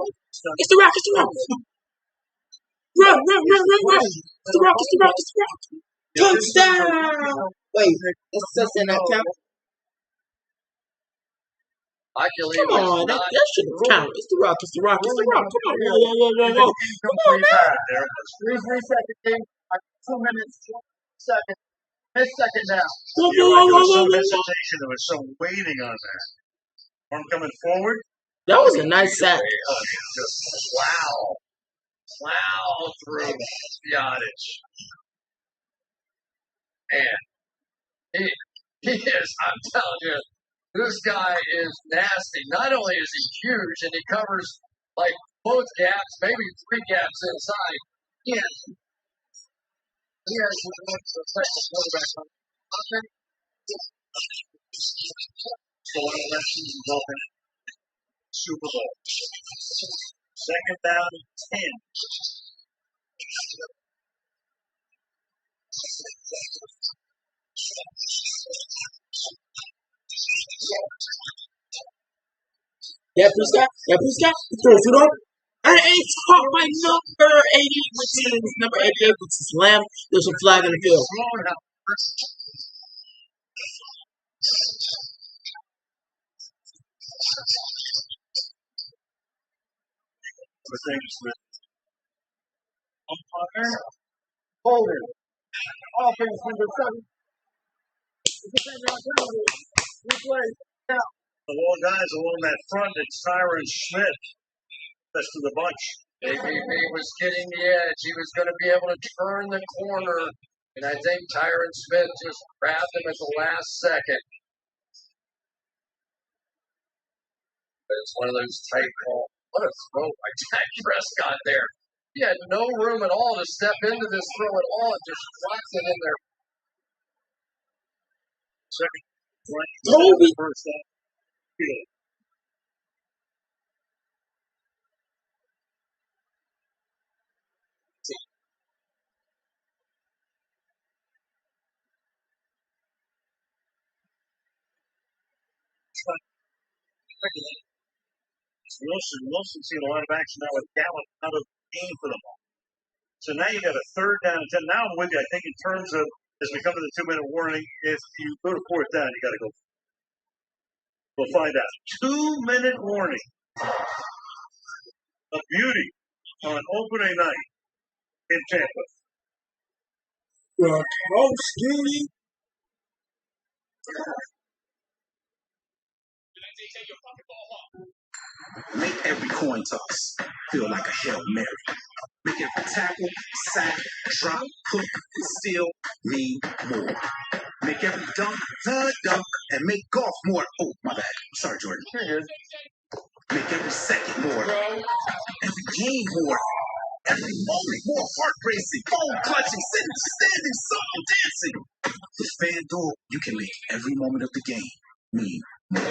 It's the Rock, it's the Rock. Run, run, run, run, run. It's the Rock, it's the Rock, it's the Rock. Touchdown. Wait, it's just in that count. Come on, that shouldn't count. It's the Rock, it's the Rock, it's the Rock. Come on, whoa, whoa, whoa, whoa, whoa. Come on, man. 3-second game. 2 minutes, 20 seconds. Missed second down. You're right, there was some hesitation. There was some waiting on that. Arm coming forward. That was a nice sack. Just plow through yardage. And he is, I'm telling you, this guy is nasty. Not only is he huge and he covers like both gaps, maybe 3 gaps inside, he has the second quarterback on So one of the last seasons open Super Bowl. Second down and 10. Yeah, Prescott. He throws it up. And it's caught by number 88, which is number 88, which is Lamb. There's a flag in the field. Umpire. Holder. Offense number 7. Replay. Now. The long guys along that front, it's Tyron Smith. Best of the bunch. AKP was getting the edge. He was going to be able to turn the corner. And I think Tyron Smith just grabbed him at the last second. But it's one of those tight calls. What a throw by Dak Prescott there. He had no room at all to step into this throw at all. It just drops it in there. Second. Toby. First down. Field. Wilson seeing a lot of action now with Gallup out of the game for the moment. So now you got a third down and 10. Now I'm with you. I think in terms of, as we come to the 2-minute warning, if you go to fourth down, you got to go. We'll find out. 2-minute warning. A beauty on opening night in Tampa. Make every coin toss feel like a Hail Mary. Make every tackle, sack, drop, hook, and steal mean more. Make every dunk the dunk and make golf more. Oh, my bad. Sorry, Jordan. You're good. Make every second more. Every game more. Every moment more heart racing, bone clutching, standing, song dancing. With FanDuel, you can make every moment of the game mean more.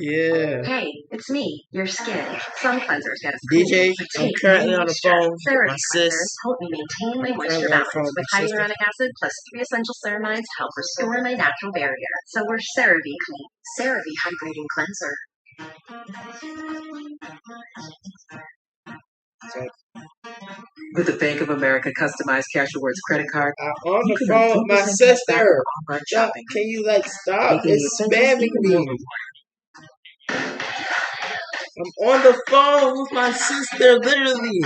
Yeah. Hey, it's me, your skin. Some cleansers get us DJ, cool. I'm currently on the phone. CeraVe My sis. cleansers help me maintain my I'm moisture currently on the balance phone with with my sister. hyaluronic acid plus 3 essential ceramides to help restore my natural barrier. So we're CeraVe Clean. CeraVe Hydrating Cleanser. With the Bank of America customized Cash Rewards credit card, I'm on you the can phone earn with my 3% back sister. on online Stop. shopping, Can you stop? making the It's essentials spamming even me. more I'm on the phone with my sister, literally.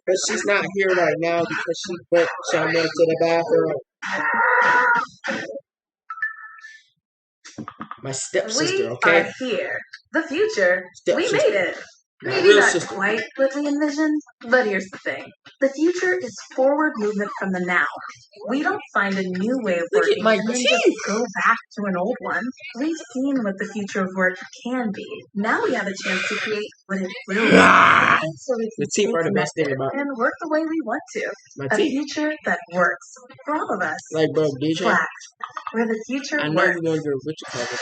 But she's not here right now because she went to the bathroom. My stepsister, We okay? are here. The future. We Stepsister. made it. My Maybe real not sister. quite what we envisioned, but here's the thing. The future is forward movement from the now. We don't find a new way of Look at working my and then teeth. just go back to an old one. We've seen what the future of work can be. Now we have a chance to create what it will be. So we can The teeth stay are the best thing connected about it. and work the way we want to. My A teeth. future that works for all of us. Like, bro, DJ, Flat, where the future I know works. you're going to what you call it.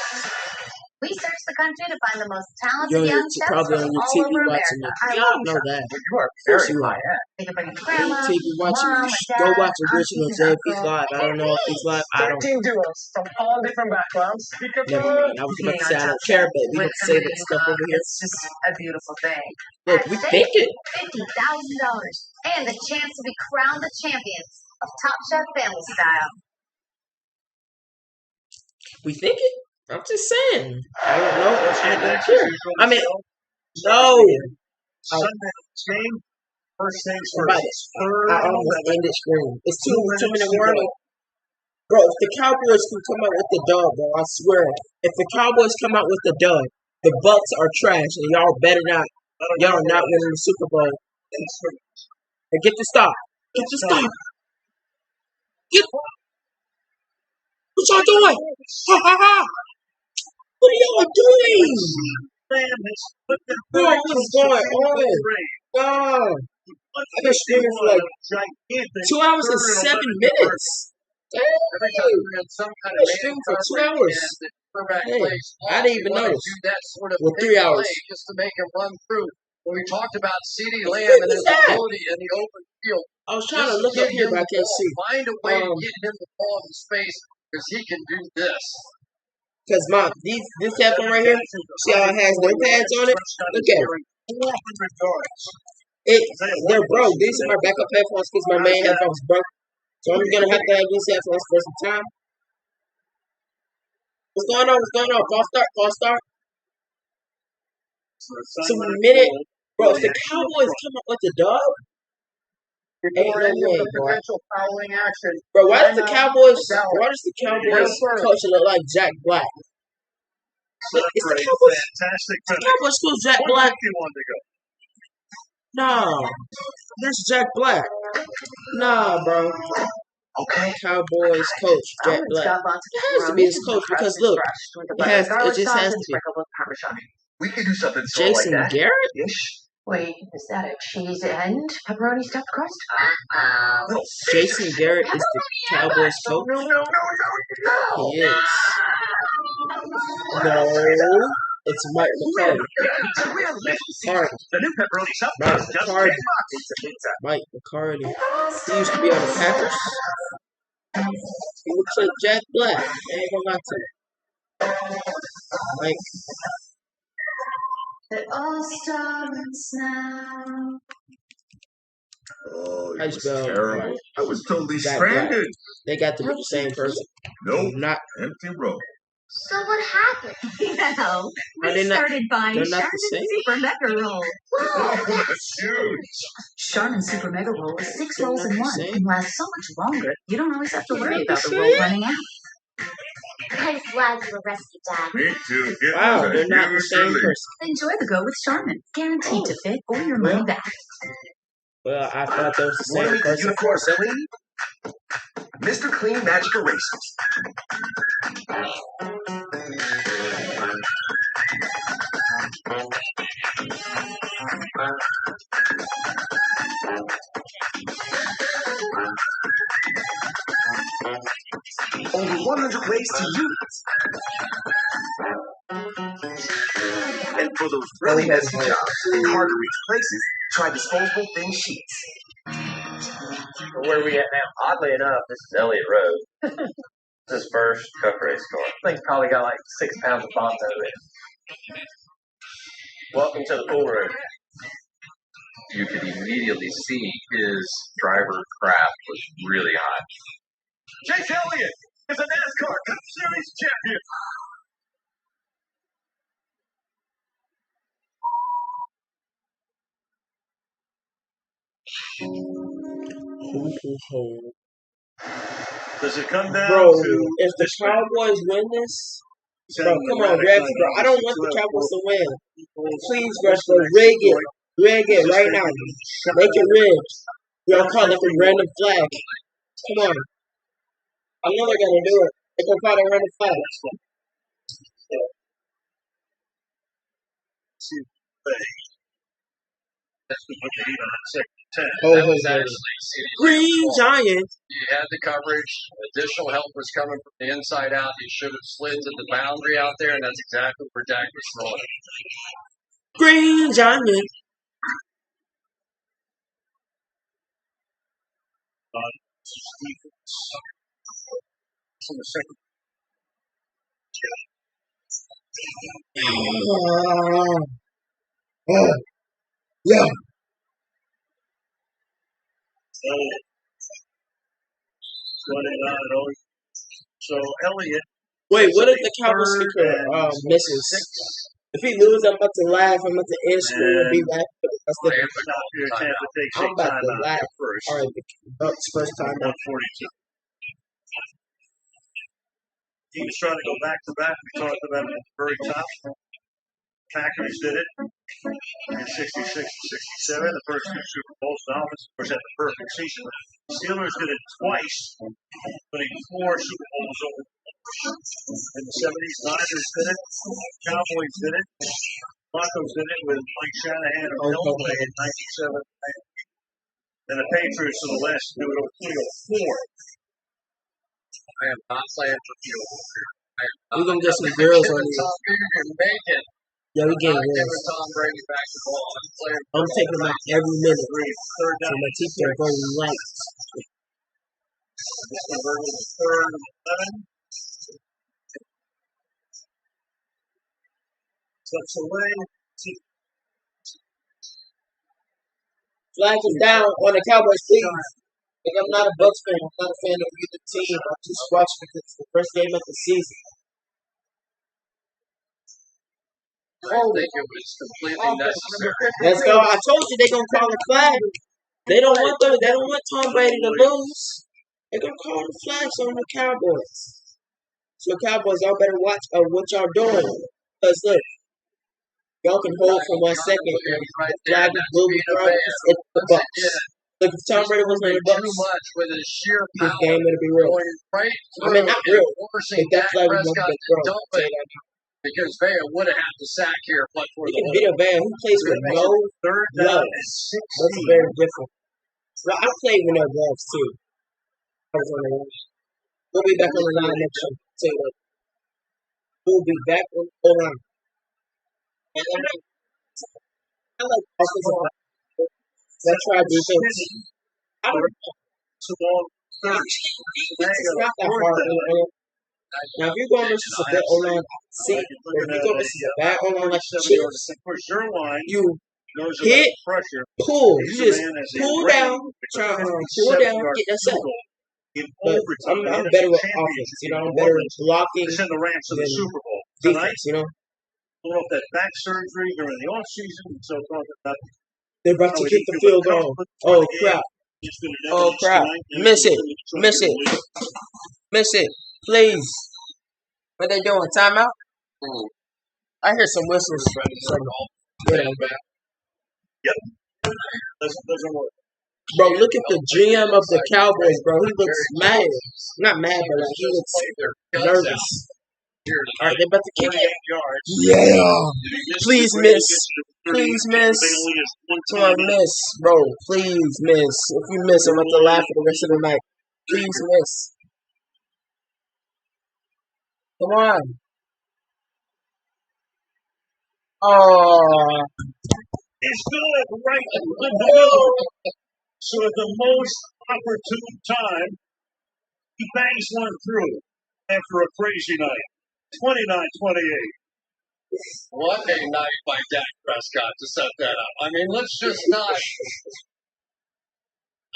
We searched the country to find the most talented You're young chefs probably from on your all TV over watching America. it. Y'all know that. You are Of course very you high are. end. They can bring a grandma, TV watching. mom, You a should go dad, watch original auntie, JP's uncle. live. I don't know if he's live. I don't. 13 duos from all different backgrounds. Never mind. I was about to say I don't care, but we With don't say that everything stuff up, over here. it's just a beautiful thing. Look, At we stake, think it. $50,000 and the chance to be crowned the champions of Top Chef Family Style. We think it. I'm just saying. I don't know. I don't care. I mean, no. Sunday game. First things But first. I almost ended screen. It's 2-minute warning. Bro, if the Cowboys can come out with the dub, bro, I swear. If the Cowboys come out with the dub, the Bucs are trash, and y'all better not. Y'all are not winning the Super Bowl. And get the stop. Get the stop. Get. What y'all doing? Ha ha ha. What are y'all doing? Bro, what's going on? God. I've been streaming for like 2 hours and 7 minutes. Dang. I've been streaming for 2 hours. Hey, I didn't even notice. Do that sort of Well, 3 big hours. play just to make him run through. When we talked about CeeDee What the Lamb frick and is his that? ability in the open field. I was trying to Just look get up here, him but I the can't ball. see. Find a way to get him the ball in space because he can do this. Because, Mom, this headphone right here, see how it has no pads on it? Look at it. They're broke. These are my backup headphones because my main headphones broke. So I'm going to have to have these headphones for some time. What's going on? What's going on? False start? False start? So in a minute, bro, if the Cowboys come up with the dub, ain't no way, bro. Potential fouling action. Bro, why does the Cowboys coach look like Jack Black? It's the Cowboys. The Cowboys school Jack Black. Nah, that's Jack Black. Nah, bro. Okay. Cowboys coach Jack Black. It has to be his coach because look, it just has to be. We could do something sort of like Jason that. Garrett? Wait, is that a cheese and pepperoni stuffed crust? Jason Garrett is the Cowboys coach? He is. No, it's Mike McCarty. The new pepperoni stuffed Mike crust just McCarty. $10. Mike McCarty. He used to be on the Packers. He looks like Jack Black. I ain't gonna lie to you. Mike. It all starts now. Oh, How it you was spell terrible. I was totally Jack Black? stranded. They got to be the same person. Nope. Not. Empty road. So what happened? Are Well, they we not? started buying They're not Charmin the same. Super Mega Roll. Oh, that's huge. Charmin Super Mega Roll is 6 They're rolls not in the one same. and lasts so much longer, you don't always have to They're worry not the about the same. roll running out. I'm glad you were rescued, Dad. Me too. It Wow, was a they're not the huge same relief. person. Enjoy the go with Charmin, guaranteed Oh, to fit or your well, money back. well, I thought they was the Want to same meet the person. unicorn celebrity? Mr. Clean Magic Erasers. Only 100 ways to use. And for those really messy jobs in hard to reach places, try disposable thin sheets. Where are we at now? Oddly enough, this is Elliott Road. This is his first cup race car. I think he's probably got like 6 pounds of bonds out of it. Welcome to the pool room. You could immediately see his driver craft was really hot. Chase Elliott is a NASCAR Cup Series champion. Does it come down Bro, to if the Cowboys win this, bro, come on, Rex, bro. I don't want the Cowboys to win. Please, Rex, bro, rig it. Rig it right now. Make it rigged. Y'all call it a random flag. Come on. I know they're gonna do it. They're gonna call it a random flag. Oh, That was oh, actually Green Giant. He had the coverage. Additional help was coming from the inside out. He should have slid to the boundary out there, and that's exactly where Dak was throwing. Green Giant. Yeah. So Elliott. Wait, what if the Cowboys kicker misses? If he loses, I'm about to laugh. I'm about to end school and be laughing for the rest of the I'm about to laugh. All right, the Bucs first time out. 142. He was trying to go back to back. We talked about it at the very top. Packers did it in 66 67. The first 2 Super Bowls. Dolphins, of course, had the perfect season. Steelers did it twice, winning 4 Super Bowls over in the 70s. Niners did it. Cowboys did it. Broncos did it with Mike Shanahan and Elway in 97. And the Patriots are the last to do it over 304. I am not saying for fuel. We're going to get some girls on here. here. You're making. Yeah, we getting I'm girls. giving Tom Brady back the ball. I'm taking them out every minute. So my teeth are going light. This converted to 3rd and 11. Tucks away. Flag is down on the Cowboys, please. Like, I'm not a Bucs fan. I'm not a fan of either team. I'm just watching because it's the first game of the season. I think it was completely necessary. Let's go. I told you they're gonna call the flag. They don't want them. They don't want Tom Brady to lose. They're gonna call the flags on the Cowboys. So Cowboys, y'all better watch what y'all doing. Cause look, y'all can hold for 1 second. Flag will be thrown. It's the Bucs. Look, if Tom Brady was on the Bucs, with his sheer this game would be real. I mean, not real. If that flag was not been thrown. Because Vea would have had to sack here, but for you can beat a Vea who plays with no gloves. That's very different. Well, I played with no gloves too. We'll be back on the line next time. Say what? We'll be back on the line. I like offensive line. Let's try defense. I don't know. It's not that hard. Now, if you're going versus a bad O-line, see, if you go versus a bad O-line like the Chiefs, you knows hit, about pressure. pull. He's You the just man as a pull great down, try pull down, get that set. In But overtime, I'm the better NFC with offense. You know, I'm Championship better game with blocking to send the Rams to the than Super Bowl. defense. Tonight, You know, pulling off that back surgery during the offseason, and so talking about they're about to how he kick the didn't feel field goal. comfortable Oh in crap! He's been in Oh evidence crap! tonight. Miss it! He's Miss it! Miss it! Please. What they doing? Timeout? I hear some whistles. Yep. Doesn't work. Bro, look at the GM of the Cowboys, bro. He looks mad. Not mad, but like he looks nervous. All right, they're about to kick it. Yeah. Please miss. Please miss. Come on, miss, bro. Please miss. If you miss, I'm about to laugh for the rest of the night. Please miss. Come on. Oh. It's good right in the middle. So at the most opportune time, he bangs one through after a crazy night. 29-28. What a night by Dak Prescott to set that up. I mean, let's just not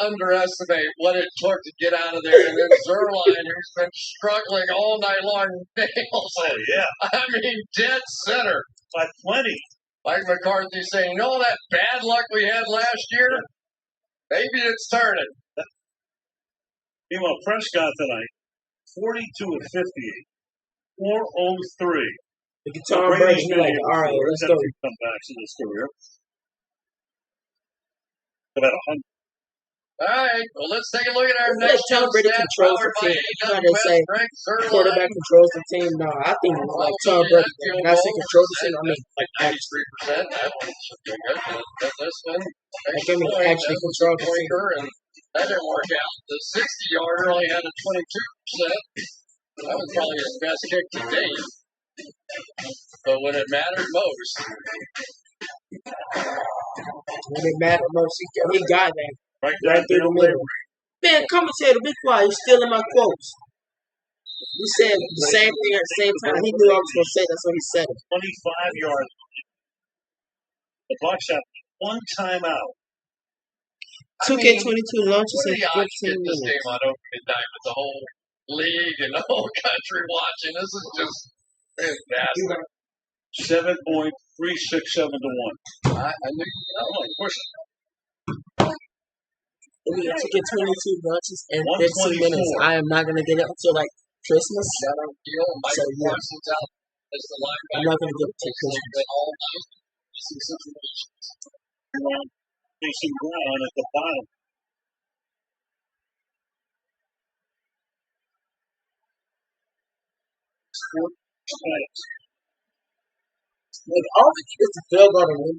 underestimate what it took to get out of there. And then Zerline, who's been struggling all night long, nails it. Yeah. I mean, dead center. By plenty. Mike McCarthy saying, you know that bad luck we had last year? Maybe it's turning. Meanwhile, Prescott tonight, 42 of 58, 403. Look at Tom Brady. He's like, all right, let's go. Comebacks in his career. About 100. All right, well, let's take a look at our Like next Tom Brady controls the team. You know they say quarterback controls the team. No, I think like Tom Brady. When I say control the team, I mean like 93%. That one should be good. But this one, like I mean actually control the team. and that didn't work out. The 60-yarder only had a 22%. That was probably his best kick to date. But when it mattered most, when it mattered most, he got that. Right through the middle. Man, commentator, be quiet. You're stealing my quotes. You said the same thing at the same time. He knew I was going to say that, so he said it. 25 yards. The Bucs have one timeout. 2K22 launches in 15 get this minutes. game on opening night with the whole league and the whole country watching. This is just fantastic. 7.367 to 1. I knew I'm like pushing. We got to get 22 launches in 15 minutes. I am not going to get it until like Christmas. So, yeah. I'm not going to get it till Christmas. Jason Brown at the bottom. Like, all we need is to field goal to win.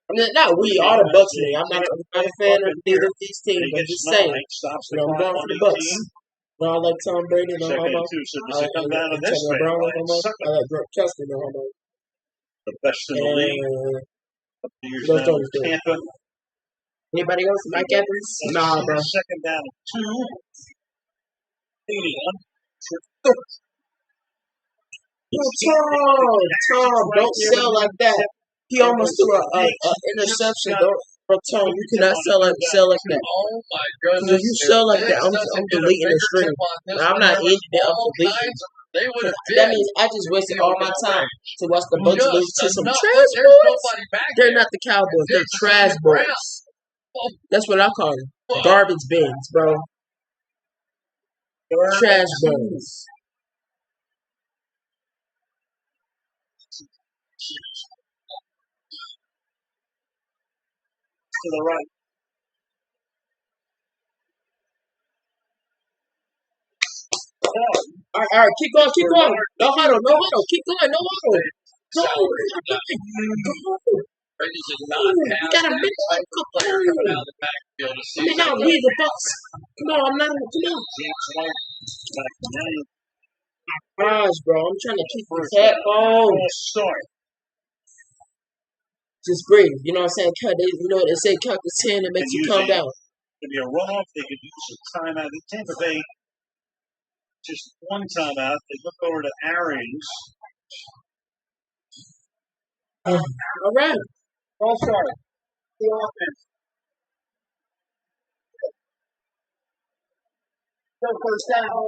I mean, not we, all the Bucs today. I'm not a fan of neither of these teams. I'm just saying. You know, I'm going for the Bucs. No, I like Tom Brady, no homo. I like Antonio Brown, no homo. I like Brett Kester, no homo. The best in the league. Those are good. Tampa. Anybody else? Mike Evans? Nah, bro. Second down, 2. 80. Tom, don't sell like that. He almost threw a interception. Bro, Tom, you cannot sell like that. Oh my goodness! If you sell like that, I'm deleting the stream. I'm not ending it. I'm deleting. That means I just wasted all my time to watch the Bucs lose to some trash boys. They're not the Cowboys. They're trash boys. That's what I call them. Garbage bins, bro. Trash boys. To the right. All right, keep going. No huddle, keep going, no huddle. Go. You got a minute. I mean, now we the Bucs. Come on, come on. Gosh, bro, I'm trying to keep the headphones. Just breathe. You know what I'm saying? They say count to 10, it makes you calm down. If you're runoff, they could use some timeout. In Tampa Bay, just one timeout. They look over to Arians. All right. Ball start. The offense. Go first down.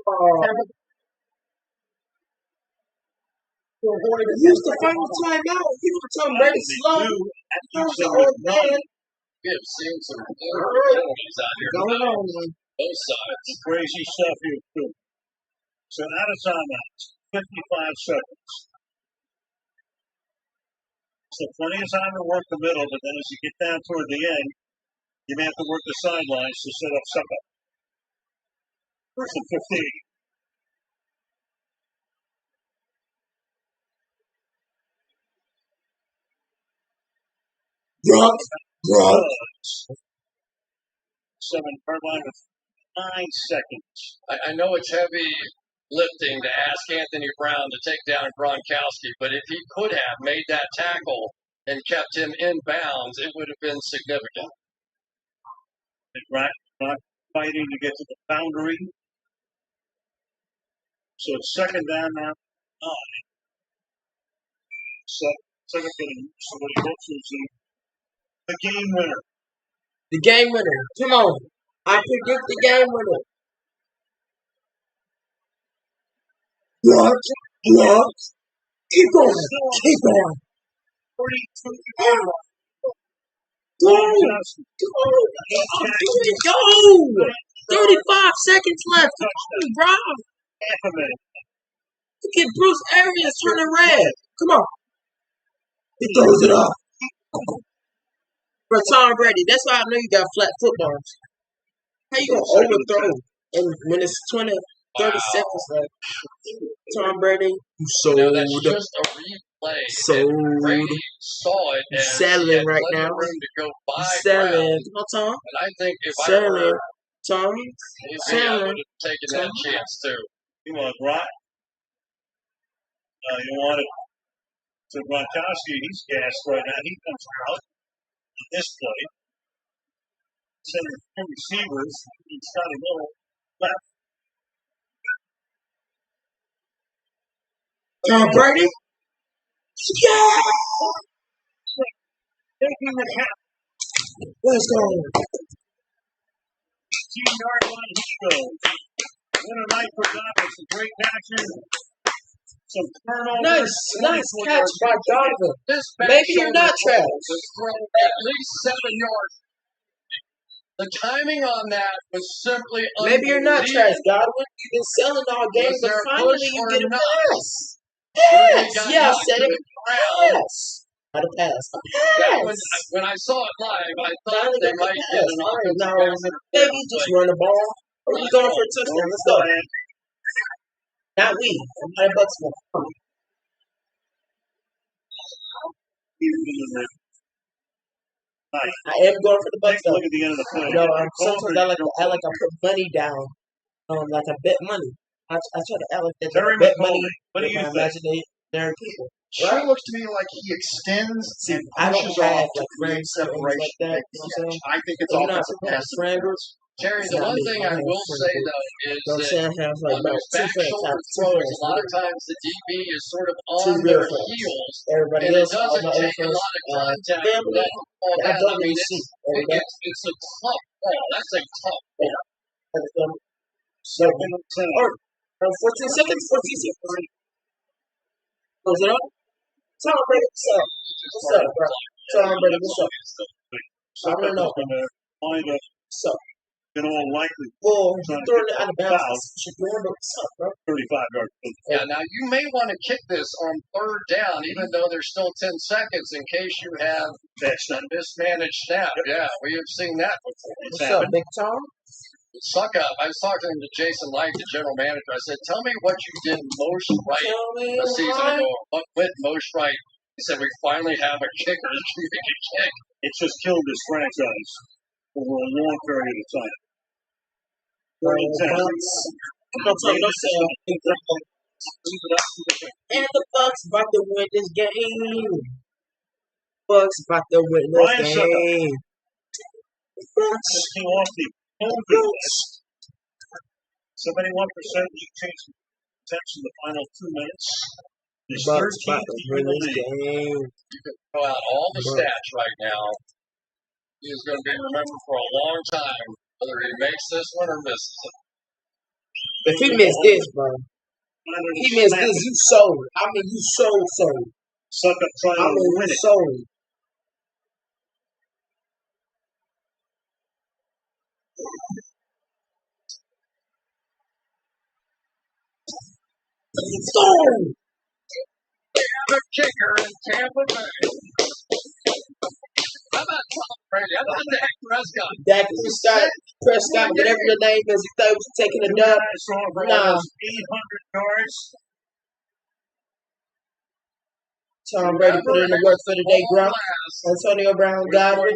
To avoid a Use the final timeout. People are talking Brady slow. Throws the old man. We have seen some penalties out here. Going on, man. Both sides. Crazy stuff here, too. So out of timeouts, 55 seconds. So plenty of time to work the middle, but then as you get down toward the end, you may have to work the sidelines to set up something. First and 15. Grunt. 7 yard line with 9 seconds. I know it's heavy lifting to ask Anthony Brown to take down Gronkowski, but if he could have made that tackle and kept him in bounds, it would have been significant. Not fighting to get to the boundary. So it's second down now. 9. Second getting somebody hopes is the game winner. The game winner. Come on. I predict the game winner. What? Keep going. Keep going. 42. Go. Go. 35 seconds left. Come on, bro. Half a minute. Look at Bruce Arians turning red. Come on. He throws it up. For Tom Brady. That's why I know you got flat footballs. How you gonna overthrow? And when it's 30 seconds left. Tom Brady, you sold. That's just a replay. Sold. Brady saw it and selling right now. Room to go by selling. Come on, Tom. And I think if selling. I were Tom. I would have taken that chance too. You want Brock? You want it to Gronkowski. He's gassed right now. He comes out in this play. Center 10 receivers. He's got a little left. Tom Brady. Yeah! Taking the cap. Let's go. 15-yard line, he goes. Winner night for Donovan. Some great action. Some turnovers. Nice catch by Donovan. Maybe you're not Travis. At least 7 yards. The timing on that was simply maybe you're not Travis Godwin. You've been selling all game, but finally you get a pass. Pass. Yeah, I said it. Pass. Not a pass. A pass. When I saw it live, I thought they might get an offensive. Maybe just run the ball. Or you going for a touchdown. Let's go. Not we. I'm not a Bucs fan. I am going for the Bucs though. Look at the end of the play. You know, sometimes I like to put money down. Like I bet money. I try to act like that. I bet money. What do you think? Imaginary people. Sure looks to me like he extends and pushes off to create separation. Like that, you know what I'm saying? I think it's offensive pass. Terry, the one thing I will say though is that when there's back shoulder throws, a lot of times the DB is sort of on their heels, and it doesn't take a lot of contact for that to fall down. I mean, it's a tough ball. That's a tough ball. Second, 14 seconds. Close it up. Tom Brady, what's up? What's up, bro? Tom Brady, what's up? I don't know. What's up? In all likelihood. Well, he's throwing it out of bounds. What's up, bro? 35 yards. Yeah, now you may want to kick this on third down, even though there's still 10 seconds, in case you have a mismanaged snap. Yeah, we have seen that before. What's up, Big Tom? Suck up. I was talking to Jason Light, the general manager. I said, tell me what you did most right a season ago. What went most right? He said, we finally have a kicker that can make a kick. It's just killed this franchise over a long period of time. And the Bucs about to win this game. Bucs about to win this game. Bucs off the COVID list. 71% league change attempts in the final 2 minutes. His Bucs 13th about to year in win the this league. game. You could throw out all the Bucs. stats right now. He's going to be remembered for a long time, whether he makes this one or misses it. If he missed this, bro, he missed this, you sold. I mean, you sold. Suck up trying I to mean, win you it. sold. Sold. The kicker in Tampa Bay. How about Tom Brady? How about Dak Prescott? Dak Prescott, whatever your name is, you thought he was taking a Two dub. guys throwing for Nah. almost 800 yards. Tom Brady put in the work for the day, bro. Antonio Brown, Godwin.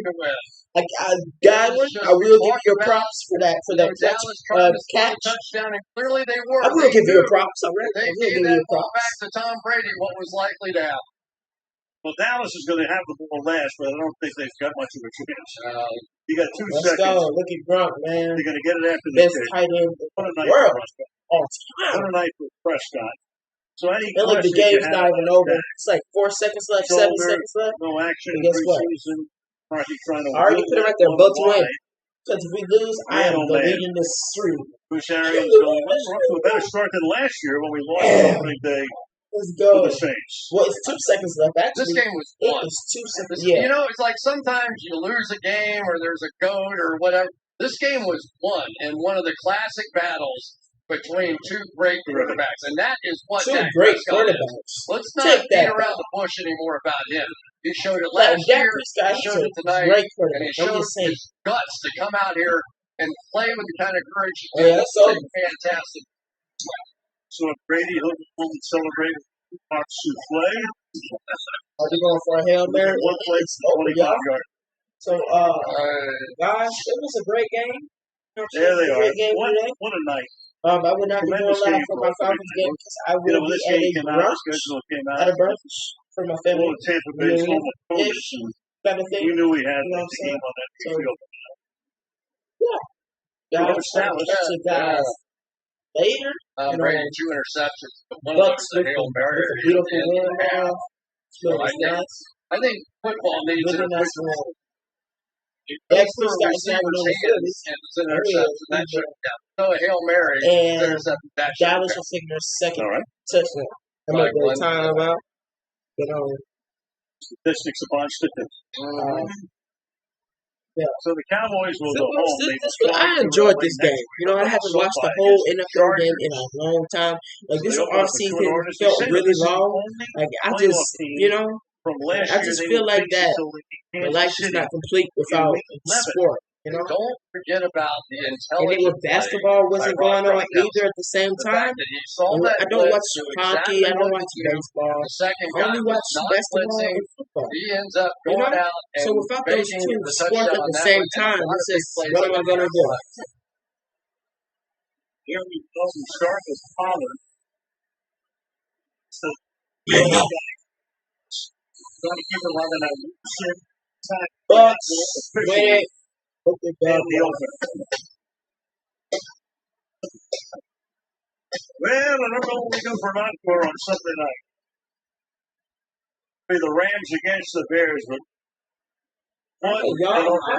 Godwin, I will give you props for that clutch catch. Touchdown, and clearly they were. I will give you a props. I will They give gave you that a ball props. back to Tom Brady, what was likely to happen. Well, Dallas is going to have the ball last, but I don't think they've got much of a chance. You got 2 Let's seconds. go. Look at Gronk, man. They're going to get it after the Best kick. tight end in What a the night world. for Prescott. All What time. a night for Prescott. So any And look, the questions you game's have not even about over. Dak? It's like 4 seconds left, 7 Shoulder, seconds left. no action And in guess what? preseason. Marky trying to I already will put it right that there. one Both win. wide. Because if we lose, I am Man, oh man. deleting this stream. Bruce Arians going, well, we're off to a better start than last year when we lost on opening day Let's to go. the Saints. Well, it's 2 seconds left. This Actually, game was it won. was 2 seconds. You Yeah. know, it's like sometimes you lose a game or there's a goat or whatever. This game was won in one of the classic battles between 2 great quarterbacks, and that is what 2 Dak great Prescott is. quarterbacks. Let's not Take beat that around back. the bush anymore about him. He showed it Like, last Dak year, Prescott, he he's showed a it tonight, great and he quarterback. I'm showed just saying. his guts to come out here and play with the kind of courage he Oh, did. yeah, This so was a fantastic. So if Brady will celebrate Fox souffle. Are they going for a Hail Mary? One play, It's over, 25 y'all. yards. So, guys, it was a great game. There they are. Great game today. What a night. I would not be doing Tremendous live game for for my us. Falcons game because I You know, will when be this at game a came out, the brunch. schedule came out. At a brunch for my family. Well, Tampa Bay's home opponent. Ish kind of thing. We knew we had You know what I'm the saying? game on that So, field. yeah. Well Guys, established. catch you guys later. Brady, 2 interceptions. But one of them Bucks was a with Hail Mary. a beautiful win now. Feels nice. I think football needs Really it. nice win. Dak Dak Prescott is not going to hands and it's an interception. That should have counted. So a Hail Mary, And interception, that should have Dallas counted. will take their second All right. touchdown. I'm By not going to one. time out. But, Statistics upon statistics. yeah. So the Cowboys will So, go home. I enjoyed this game. You know, I haven't watched the whole NFL game in a long time. Like, this offseason felt really long. Like, I just, you know, I just feel like that my life is not complete without sport. You know? Don't forget about the And then intelligence. with basketball wasn't going on either at the same time. I don't watch hockey. I don't watch baseball. I only watch basketball and football. He ends up You going know? out and So without those making two the sports touchdown at on the that same one, and time, a lot of it's big just, plays what am I going to do? Here we go. We start with Pollard. So, going to keep it running at Bucs win it. Hope they in got the open. Well, I don't know what we do for an encore on Sunday night. Be the Rams against the Bears, but one, y'all. I